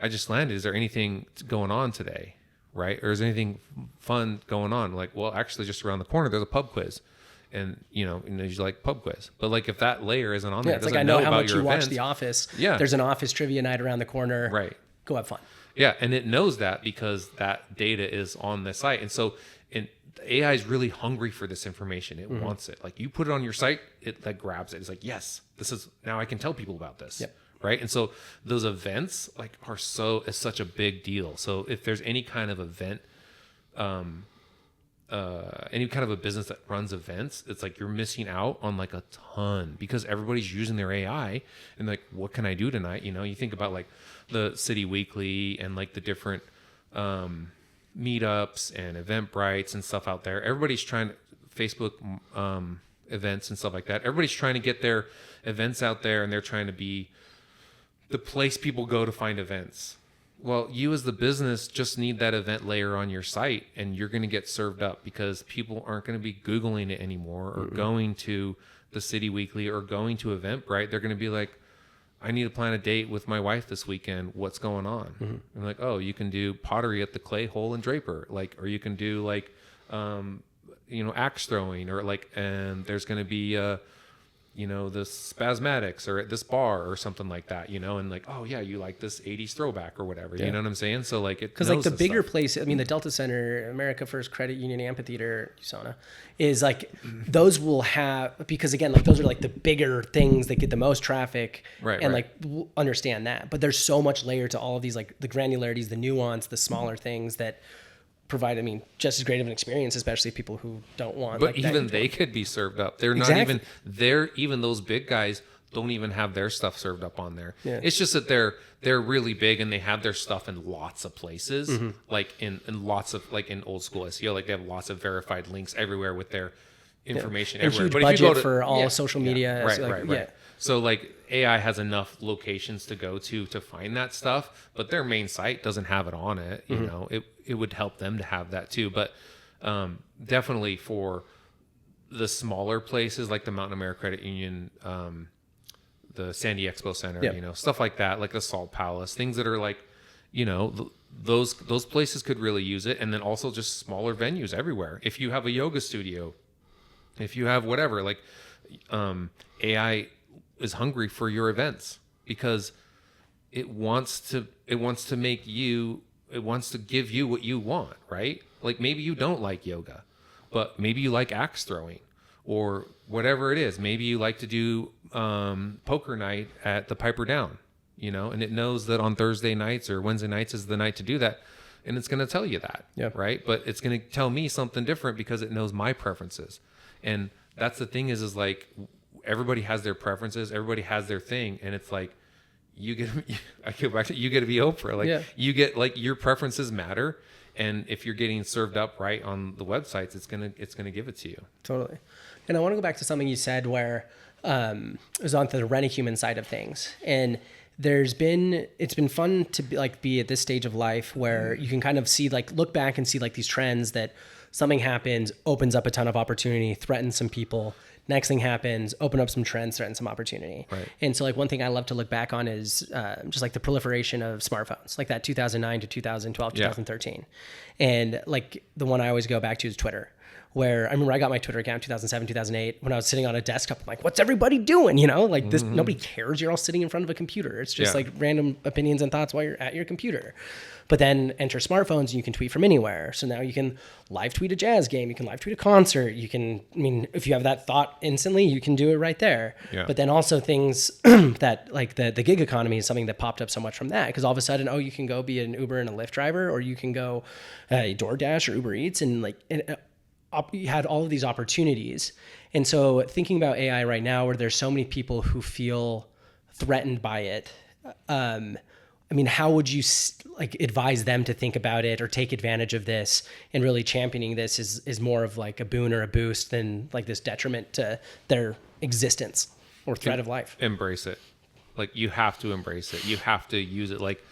I just landed. Is there anything going on today? Right? Or is anything fun going on? Like, well, actually just around the corner, there's a pub quiz. And, you know, you like pub quiz. But like, if that layer isn't on there, it's like, I know how much you watch The Office. Yeah. There's an Office trivia night around the corner. Right. Go have fun. Yeah. And it knows that because that data is on the site. And so And the AI is really hungry for this information. It wants it. Like you put it on your site, it like grabs it. It's like, yes, this is, now I can tell people about this. Yep. Right. And so those events like is such a big deal. So if there's any kind of event, any kind of a business that runs events, it's like you're missing out on like a ton because everybody's using their AI and like, what can I do tonight? You know, you think about like the City Weekly and like the different meetups and Eventbrites and stuff out there. Everybody's trying to Facebook events and stuff like that. Everybody's trying to get their events out there, and they're trying to be the place people go to find events. Well, you as the business just need that event layer on your site, and you're going to get served up because people aren't going to be Googling it anymore or going to the City Weekly or going to Eventbrite. They're going to be like, I need to plan a date with my wife this weekend. What's going on? And like, oh, you can do pottery at the Clay Hole and Draper, like, or you can do like, axe throwing, or like, and there's going to be the Spasmatics or at this bar or something like that, and like, oh yeah, you like this 80s throwback or whatever, you know what I'm saying? So like it, because like the bigger place, I mean, the Delta Center, America First Credit Union Amphitheater, USANA, is like, those will have, because again, like those are like the bigger things that get the most traffic, right? Like we'll understand that, but there's so much layer to all of these, like the granularities, the nuance, the smaller things that provide, I mean, just as great of an experience, especially people who don't want. But like even they could be served up. They're not even there. Even those big guys don't even have their stuff served up on there. Yeah. It's just that they're really big and they have their stuff in lots of places, like in lots of, like in old school SEO, like they have lots of verified links everywhere with their information everywhere. Huge but budget if you go to, for all social media. Right. So like AI has enough locations to go to find that stuff, but their main site doesn't have it on it. You know, it would help them to have that too. But definitely for the smaller places like the Mountain America Credit Union, the Sandy Expo Center, stuff like that, like the Salt Palace, things that are like, those places could really use it. And then also just smaller venues everywhere. If you have a yoga studio, if you have whatever, like AI is hungry for your events because it wants to give you what you want, right? Like maybe you don't like yoga, but maybe you like axe throwing or whatever it is. Maybe you like to do poker night at the Piper Down, and it knows that on Thursday nights or Wednesday nights is the night to do that. And it's going to tell you that, right? But it's going to tell me something different because it knows my preferences. And that's the thing is like, everybody has their preferences. Everybody has their thing. And it's like, you get to be Oprah. Like you get, like, your preferences matter. And if you're getting served up right on the websites, it's going to give it to you. Totally. And I want to go back to something you said where it was on the rent-a-human side of things. And it's been fun to be at this stage of life where you can kind of see, like, look back and see like these trends that something happens, opens up a ton of opportunity, threatens some people. Next thing happens, open up some trends, threaten some opportunity. Right. And so like one thing I love to look back on is just like the proliferation of smartphones, like that 2009 to 2012, 2013. And like the one I always go back to is Twitter, where I remember I got my Twitter account 2007, 2008, when I was sitting on a desktop. I'm like, what's everybody doing? Like this, nobody cares. You're all sitting in front of a computer. It's just like random opinions and thoughts while you're at your computer. But then enter smartphones and you can tweet from anywhere. So now you can live tweet a jazz game. You can live tweet a concert. You can, if you have that thought instantly, you can do it right there. Yeah. But then also things that like the gig economy is something that popped up so much from that. Because all of a sudden, you can go be an Uber and a Lyft driver, or you can go DoorDash or Uber Eats, and you had all of these opportunities. And so thinking about AI right now, where there's so many people who feel threatened by it, how would you advise them to think about it or take advantage of this, and really championing this is more of like a boon or a boost than like this detriment to their existence or threat of life? Embrace it. Like you have to embrace it. You have to use it. Like,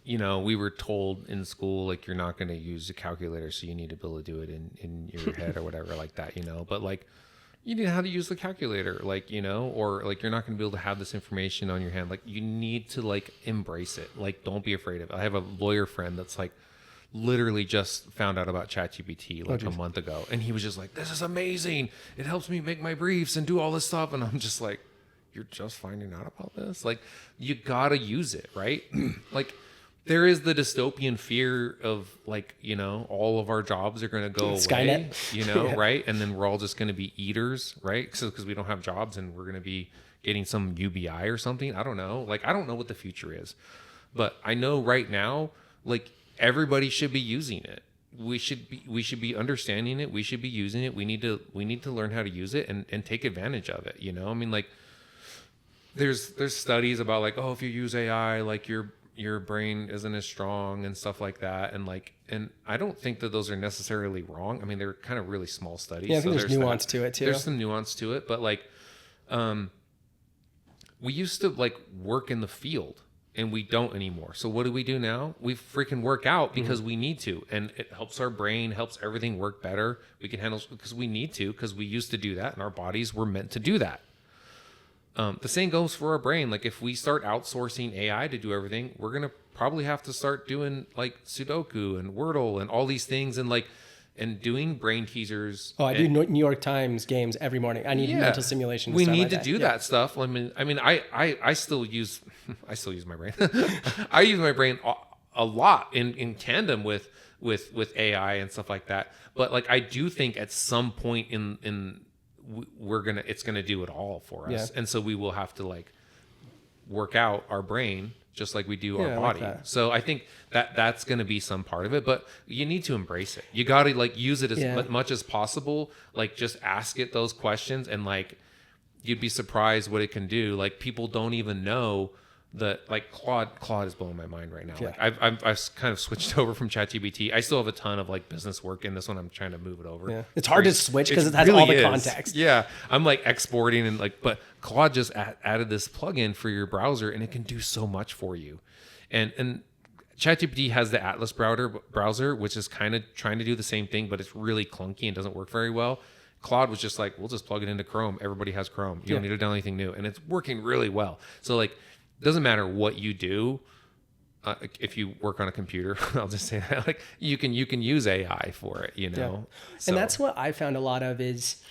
we were told in school, like, you're not going to use a calculator, so you need to be able to do it in your head or whatever like that, but like, you need how to use the calculator, like, or like, you're not going to be able to have this information on your hand. Like, you need to like embrace it. Like, don't be afraid of it. I have a lawyer friend that's like literally just found out about ChatGPT like a month ago. And he was just like, this is amazing. It helps me make my briefs and do all this stuff. And I'm just like, you're just finding out about this? Like, you got to use it, right? Like, there is the dystopian fear of like, you know, all of our jobs are going to go away, Skynet. you know, right? And then we're all just going to be eaters, right? So because we don't have jobs and we're going to be getting some UBI or something. I don't know. Like, I don't know what the future is, but I know right now, like everybody should be using it. We should be understanding it. We should be using it. We need to learn how to use it and take advantage of it. You know, I mean, like there's studies about like, oh, if you use AI, like your brain isn't as strong and stuff like that. And I don't think that those are necessarily wrong. I mean, they're kind of really small studies. Yeah, I think there's nuance to it too. There's some nuance to it, but like, we used to like work in the field and we don't anymore. So what do we do now? We freaking work out because we need to, and it helps our brain, helps everything work better. We can handle because we need to, because we used to do that and our bodies were meant to do that. The same goes for our brain. Like if we start outsourcing AI to do everything, we're going to probably have to start doing like Sudoku and Wordle and all these things and doing brain teasers. Oh, I do New York Times games every morning. I need mental simulation. We need to do that stuff. I mean, I still use my brain. I use my brain a lot in tandem with AI and stuff like that. But like, I do think at some point it's gonna do it all for us, and so we will have to like work out our brain just like we do our body. Like so I think that's going to be some part of it, but you need to embrace it. You got to like use it as much as possible. Like just ask it those questions, and like you'd be surprised what it can do. Like people don't even know that like Claude is blowing my mind right now. Yeah. Like I've kind of switched over from ChatGPT. I still have a ton of like business work in this one. I'm trying to move it over. Yeah. It's hard to switch because it has all the context. Yeah. I'm like exporting and like, but Claude just added this plugin for your browser and it can do so much for you. And ChatGPT has the Atlas browser, which is kind of trying to do the same thing, but it's really clunky and doesn't work very well. Claude was just like, we'll just plug it into Chrome. Everybody has Chrome. You don't need to download anything new. And it's working really well. So like, doesn't matter what you do. If you work on a computer, I'll just say that like you can use AI for it, you know? Yeah. So. And that's what I found a lot of is,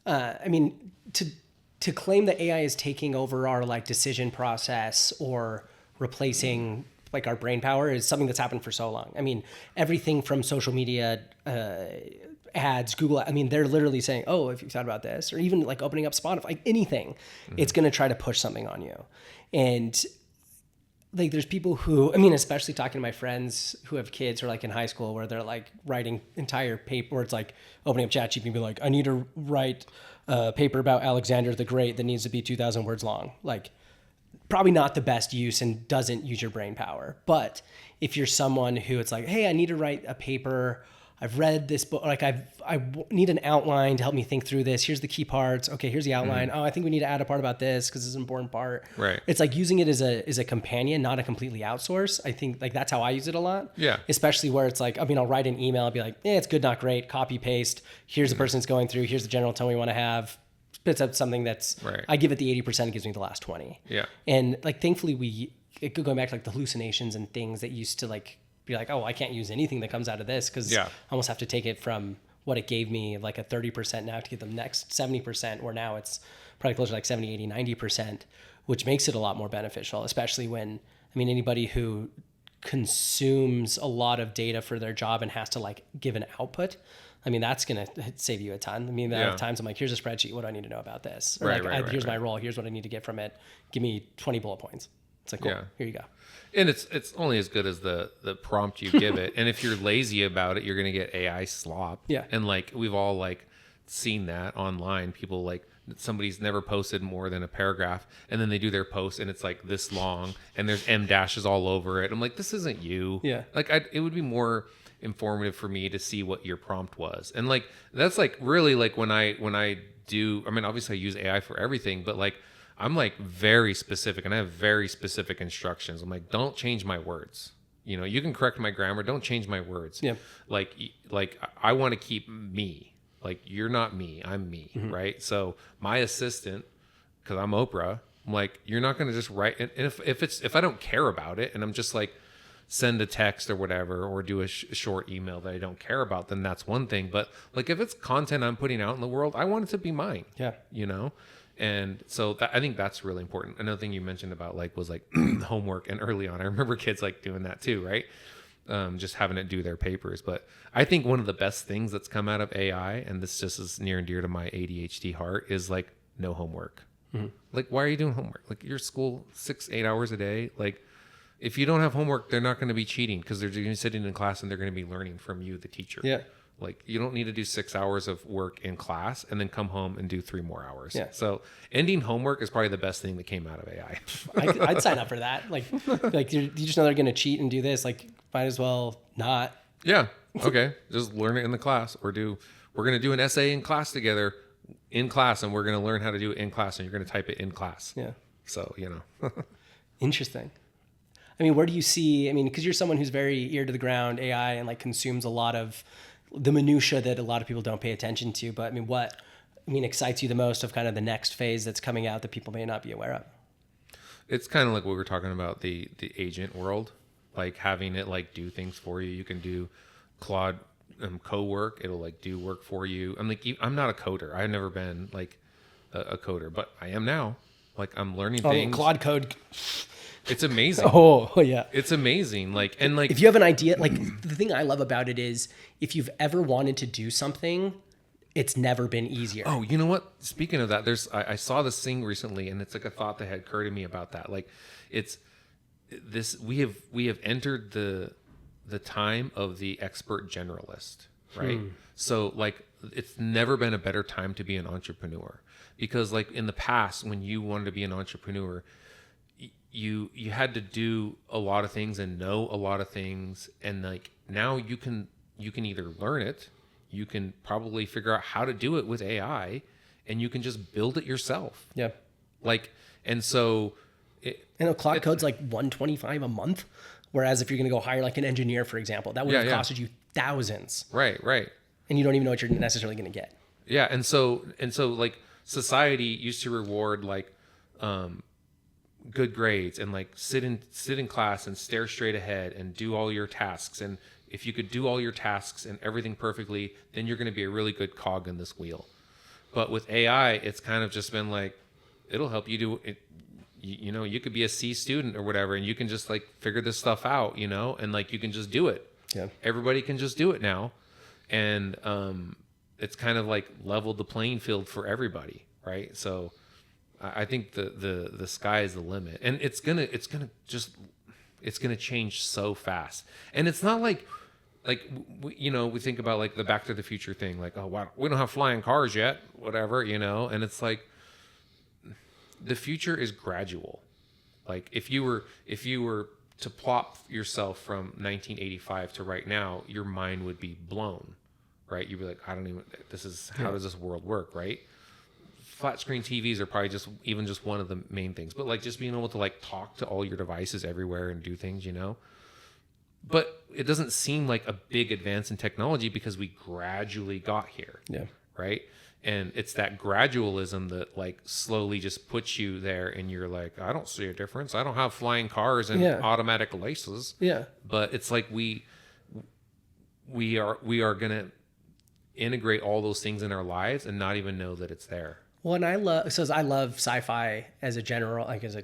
I mean, to claim that AI is taking over our like decision process or replacing like our brain power is something that's happened for so long. I mean, everything from social media, ads, Google, I mean, they're literally saying, oh, if you thought about this, or even like opening up Spotify, like anything, it's going to try to push something on you. And like, there's people who, I mean, especially talking to my friends who have kids who are like in high school where they're like writing entire paper, where it's like opening up ChatGPT and be like, I need to write a paper about Alexander the Great that needs to be 2,000 words long. Like, probably not the best use and doesn't use your brain power. But if you're someone who it's like, hey, I need to write a paper, I've read this book, like I need an outline to help me think through this. Here's the key parts. Okay, here's the outline. Oh, I think we need to add a part about this because it's an important part. Right. It's like using it as a companion, not a completely outsource. I think like that's how I use it a lot. Yeah. Especially where it's like, I mean, I'll write an email, I'll be like, it's good, not great, copy, paste. Here's the person it's going through. Here's the general tone we want to have. Spits up something that's, right. I give it the 80%, it gives me the last 20. Yeah. And like, thankfully going back to like the hallucinations and things that used to like, be like, oh, I can't use anything that comes out of this because I almost have to take it from what it gave me, like a 30% now to get the next 70%, where now it's probably closer to like 70, 80, 90%, which makes it a lot more beneficial, especially when, I mean, anybody who consumes a lot of data for their job and has to like give an output, I mean, that's going to save you a ton. I mean, the amount of times I'm like, here's a spreadsheet. What do I need to know about this? Or here's my role. Here's what I need to get from it. Give me 20 bullet points. It's like, cool, here you go. And it's only as good as the prompt you give it. And if you're lazy about it, you're going to get AI slop. Yeah. And like, we've all like seen that online. People like, somebody's never posted more than a paragraph, and then they do their post and it's like this long and there's M dashes all over it. I'm like, this isn't you. Yeah. Like it would be more informative for me to see what your prompt was. And like, that's like really like when I do, I mean, obviously I use AI for everything, but like, I'm like very specific and I have very specific instructions. I'm like, don't change my words. You know, you can correct my grammar. Don't change my words. Yeah. Like I want to keep me. Like, you're not me. I'm me. Mm-hmm. Right. So my assistant, because I'm Oprah, I'm like, you're not going to just write. And if I don't care about it and I'm just like, send a text or whatever, or do a short email that I don't care about, then that's one thing. But like, if it's content I'm putting out in the world, I want it to be mine. Yeah. You know? And so I think that's really important. Another thing you mentioned about like was like homework, and early on, I remember kids like doing that too, right? Just having it do their papers. But I think one of the best things that's come out of AI, and this just is near and dear to my ADHD heart, is like no homework. Like, why are you doing homework? Like, your school 6-8 hours a day. Like, if you don't have homework, they're not going to be cheating, because they're going to be sitting in class and they're going to be learning from you, the teacher. Yeah. Like, you don't need to do 6 hours of work in class and then come home and do 3 more hours. Yeah. So ending homework is probably the best thing that came out of AI. I'd sign up for that. Like you just know they're going to cheat and do this. Like, might as well not. Yeah. Okay. Just learn it in the class, or we're going to do an essay in class together in class, and we're going to learn how to do it in class, and you're going to type it in class. Yeah. So, you know. Interesting. I mean, where do you see, I mean, because you're someone who's very ear to the ground, AI, and like consumes a lot of the minutia that a lot of people don't pay attention to. But I mean, what excites you the most of kind of the next phase that's coming out that people may not be aware of? It's kind of like what we were talking about, the agent world, like having it like do things for you. You can do Claude co-work. It'll like do work for you. I'm not a coder. I've never been like a coder, but I am now. Like, I'm learning things. Claude Code. It's amazing. Oh yeah. It's amazing. Like, and like, if you have an idea, like the thing I love about it is if you've ever wanted to do something, it's never been easier. oh, you know what? Speaking of that, I saw this thing recently, and it's like a thought that had occurred to me about that. Like, it's this, we have entered the time of the expert generalist, right? So like, it's never been a better time to be an entrepreneur, because like in the past, when you wanted to be an entrepreneur, you had to do a lot of things and know a lot of things, and like now you can either learn it, you can probably figure out how to do it with AI, and you can just build it yourself. Yeah. Like, and so I know Claude Code's like $125 a month, whereas if you're going to go hire like an engineer, for example, that would have costed you thousands. Right. And you don't even know what you're necessarily going to get. Yeah, and so like society used to reward like good grades and like sit in class and stare straight ahead and do all your tasks, and if you could do all your tasks and everything perfectly, then you're going to be a really good cog in this wheel. But with AI, it's kind of just been like, it'll help you do it. You know, you could be a C student or whatever, and you can just like figure this stuff out, you know, and like you can just do it. Yeah. Everybody can just do it now. And it's kind of like leveled the playing field for everybody, right? So I think the sky is the limit, and it's gonna change so fast. And it's not like we think about like the Back to the Future thing, like, oh wow, we don't have flying cars yet, whatever, you know. And it's like, the future is gradual. Like, if you were to plop yourself from 1985 to right now, your mind would be blown, right? You'd be like, how does this world work, right? Flat screen TVs are probably just one of the main things, but like just being able to like talk to all your devices everywhere and do things, you know. But it doesn't seem like a big advance in technology because we gradually got here. Yeah. Right. And it's that gradualism that like slowly just puts you there, and you're like, I don't see a difference. I don't have flying cars and automatic laces. Yeah. But it's like we are gonna integrate all those things in our lives and not even know that it's there. Well, and I love sci-fi as a general, like as a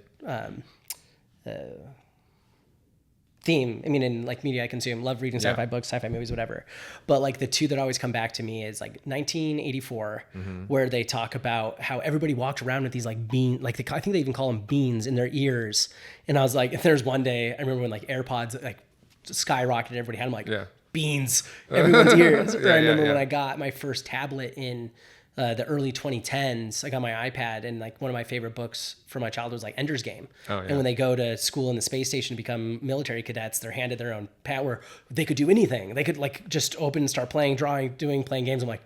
theme. I mean, in like media I consume, love reading sci-fi books, sci-fi movies, whatever. But like the two that always come back to me is like 1984, where they talk about how everybody walked around with these like I think they even call them beans in their ears. And I was like, there's one day I remember when like AirPods like skyrocketed, everybody had them like beans everyone's ears. I remember when I got my first tablet in the early 2010s, I got my iPad, and like one of my favorite books from my childhood was like Ender's Game. Oh, yeah. And when they go to school in the space station to become military cadets, they're handed their own pad where they could do anything. They could like just open and start playing, drawing, playing games. I'm like,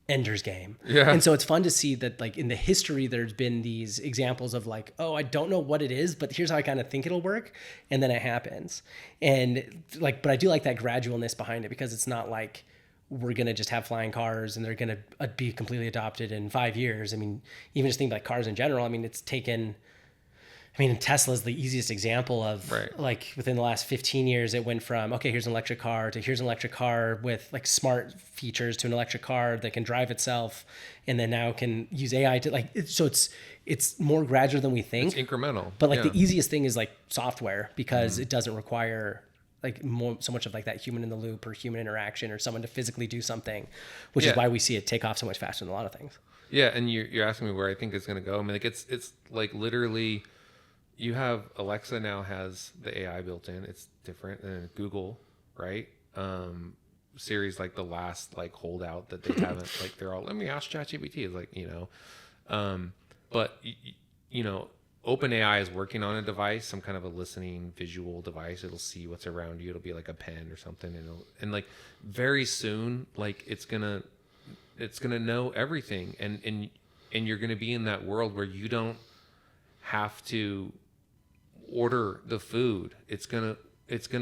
Ender's Game. Yeah. And so it's fun to see that like in the history, there's been these examples of like, oh, I don't know what it is, but here's how I kind of think it'll work. And then it happens. And like, but I do like that gradualness behind it, because it's not like we're going to just have flying cars and they're going to be completely adopted in 5 years. I mean, even just think like cars in general, I mean, it's taken I mean, Tesla's the easiest example of Right. like within the last 15 years, it went from, okay, here's an electric car to here's an electric car with like smart features to an electric car that can drive itself. And then now can use AI to like, so it's more gradual than we think. It's incremental. But like Yeah. the easiest thing is like software because it doesn't require like so much of like that human in the loop or human interaction or someone to physically do something, which is why we see it take off so much faster than a lot of things. Yeah, and you're asking me where I think it's going to go. I mean, like it's like literally, you have Alexa now has the AI built in. It's different than Google, right? Siri's like the last like holdout that they haven't like they're all let me ask ChatGPT. It's like but you know, OpenAI is working on a device, some kind of a listening visual device. It'll see what's around you. It'll be like a pen or something, and like very soon, like it's gonna know everything, and you're gonna be in that world where you don't have to order the food. It's gonna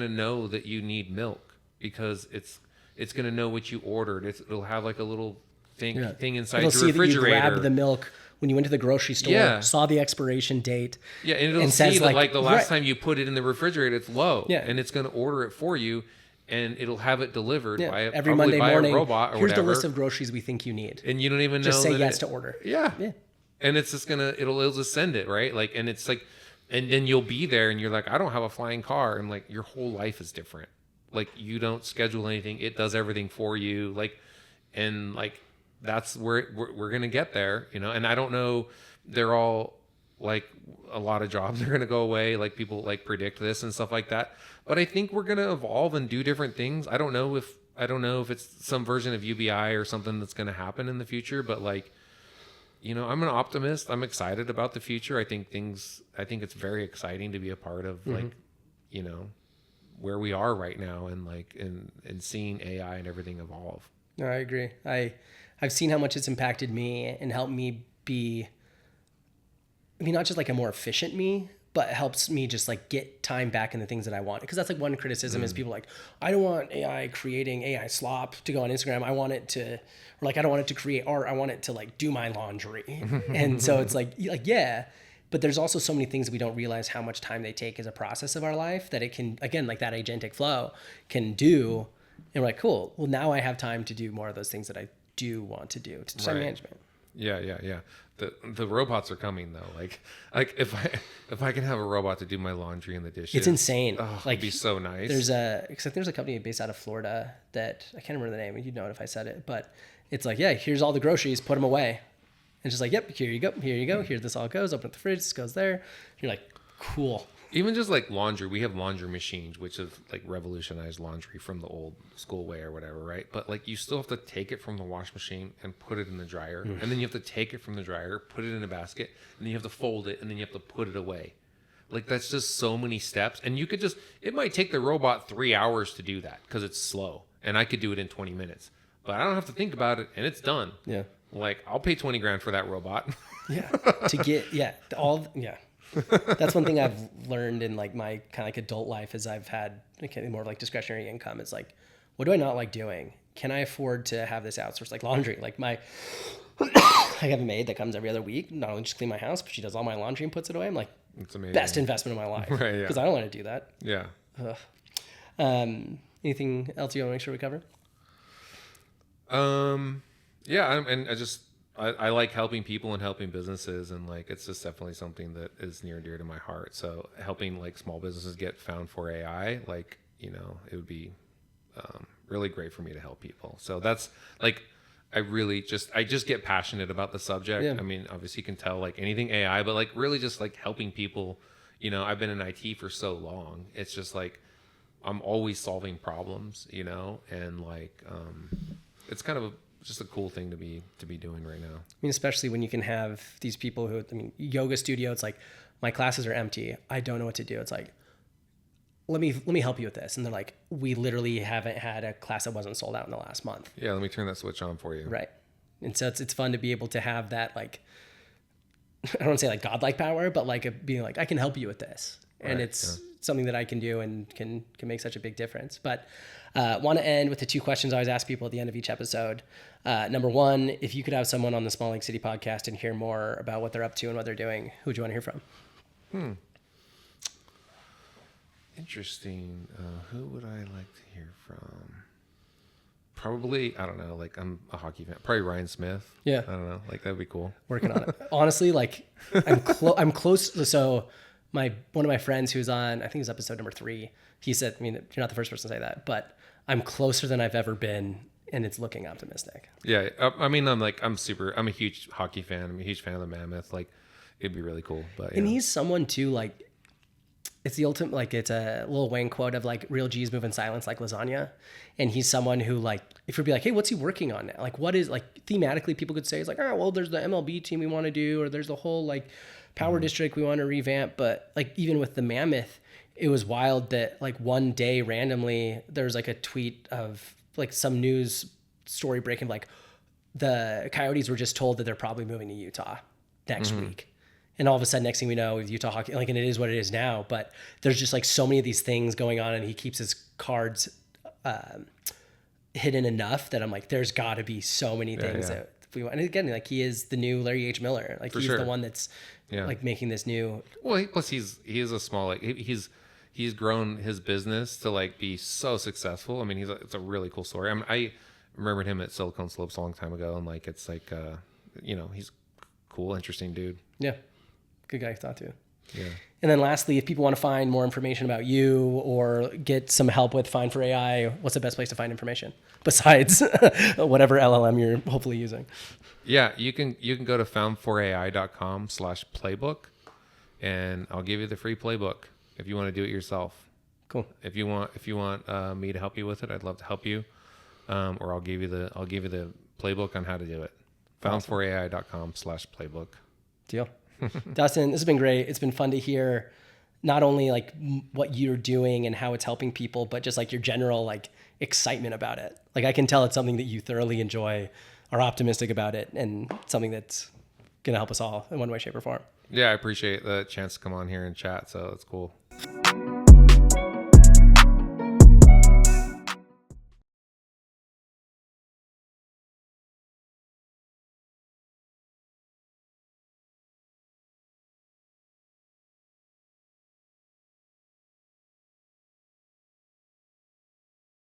know that you need milk because it's gonna know what you ordered. It'll have like a little thing inside It'll your see refrigerator. that you grabbed the milk when you went to the grocery store, saw the expiration date. Yeah, and it'll see that like the last time you put it in the refrigerator, it's low. Yeah. And it's going to order it for you, and it'll have it delivered by every Monday morning. A robot or here's whatever. the list of groceries we think you need. And you don't even just know say yes to order. Yeah. And it's just it'll just send it, right? Like, and it's like, and then you'll be there, and you're like, I don't have a flying car, and like your whole life is different. Like you don't schedule anything; it does everything for you. Like, and like that's where we're gonna get there, you know. And I don't know. They're all like a lot of jobs are going to go away. Like people like predict this and stuff like that. But I think we're going to evolve and do different things. I don't know if it's some version of UBI or something that's going to happen in the future, but like, you know, I'm an optimist. I'm excited about the future. I think it's very exciting to be a part of like, you know, where we are right now and like, and seeing AI and everything evolve. No, I agree. I've seen how much it's impacted me and helped me be, I mean, not just like a more efficient me, but it helps me just like get time back in the things that I want. Because that's like one criticism is people like, I don't want AI creating AI slop to go on Instagram. I want it to, or like, I don't want it to create art. I want it to like do my laundry. And so it's like, yeah, but there's also so many things that we don't realize how much time they take as a process of our life that it can, again, like that agentic flow can do. And we're like, cool. Well, now I have time to do more of those things that I do want to do to time management. Yeah. The robots are coming though. Like if I can have a robot to do my laundry and the dishes, it's insane. Like it'd be so nice. There's a company based out of Florida that I can't remember the name. You'd know it if I said it, but it's like, yeah, here's all the groceries, put them away, and just like, yep, here you go. Here this all goes. Open up the fridge, this goes there. You're like, cool. Even just like laundry, we have laundry machines, which have like revolutionized laundry from the old school way or whatever, right? But like you still have to take it from the wash machine and put it in the dryer. And then you have to take it from the dryer, put it in a basket, and then you have to fold it, and then you have to put it away. Like that's just so many steps. And you could it might take the robot 3 hours to do that because it's slow. And I could do it in 20 minutes. But I don't have to think about it, and it's done. Yeah. Like I'll pay 20 grand for that robot. Yeah. That's one thing I've learned in like my kind of like adult life is I've had more of like discretionary income. It's like, what do I not like doing? Can I afford to have this outsourced like laundry? Like I have a maid that comes every other week, not only just clean my house, but she does all my laundry and puts it away. I'm like, it's amazing. Best investment of my life. Right, yeah. Because I don't want to do that. Yeah. Anything else you want to make sure we cover? Yeah. I like helping people and helping businesses, and like it's just definitely something that is near and dear to my heart. So helping like small businesses get found for AI, like, you know, it would be really great for me to help people. So that's like I just get passionate about the subject. Yeah. I mean, obviously you can tell like anything AI, but like really just like helping people. You know, I've been in IT for so long. It's just like I'm always solving problems, you know, and like it's kind of just a cool thing to be doing right now. I mean, especially when you can have these people who, I mean, yoga studio, it's like, my classes are empty. I don't know what to do. It's like, let me help you with this. And they're like, we literally haven't had a class that wasn't sold out in the last month. Yeah. Let me turn that switch on for you. Right. And so it's fun to be able to have that, like, I don't want to say like godlike power, but like being like, I can help you with this. And right, it's something that I can do and can make such a big difference. But want to end with the 2 questions I always ask people at the end of each episode. Number 1, if you could have someone on the Small Lake City podcast and hear more about what they're up to and what they're doing, who would you want to hear from? Interesting. Who would I like to hear from? Probably, I don't know, like I'm a hockey fan. Probably Ryan Smith. Yeah. I don't know. Like that'd be cool. Working on it. Honestly, like I'm close. So one of my friends who's on, I think it was episode number 3, he said, I mean, you're not the first person to say that, but I'm closer than I've ever been, and it's looking optimistic. Yeah. I mean, I'm a huge hockey fan. I'm a huge fan of the Mammoth. Like it'd be really cool. But And he's someone too, like, it's the ultimate, like, it's a Lil Wayne quote of like, real G's move in silence like lasagna. And he's someone who, like, if you'd be like, hey, what's he working on now? Like, what is, like, thematically people could say it's like, oh, well, there's the MLB team we want to do, or there's the whole like power district we want to revamp. But like, even with the Mammoth, it was wild that like one day randomly there was like a tweet of like some news story breaking, like the Coyotes were just told that they're probably moving to Utah next week. And all of a sudden, next thing we know, with Utah hockey, like, and it is what it is now, but there's just like so many of these things going on, and he keeps his cards hidden enough that I'm like, there's got to be so many things that we want. And again, like, he is the new Larry H. Miller. Like, he's the one that's like making this new. Well, plus he is a small, like he's grown his business to like be so successful. I mean, it's a really cool story. I mean, I remembered him at Silicon Slopes a long time ago, and like it's like he's cool, interesting dude. Yeah. Good guy to talk to. Yeah. And then lastly, if people want to find more information about you or get some help with Find for AI, what's the best place to find information besides whatever LLM you're hopefully using? Yeah, you can go to foundforai.com/playbook, and I'll give you the free playbook if you want to do it yourself. Cool. If you want me to help you with it, I'd love to help you. Or I'll give you the playbook on how to do it. foundforai.com/playbook. Deal. Dustin, this has been great. It's been fun to hear not only like what you're doing and how it's helping people, but just like your general like excitement about it. Like, I can tell it's something that you thoroughly enjoy, are optimistic about it, and something that's going to help us all in one way, shape, or form. Yeah, I appreciate the chance to come on here and chat. So it's cool.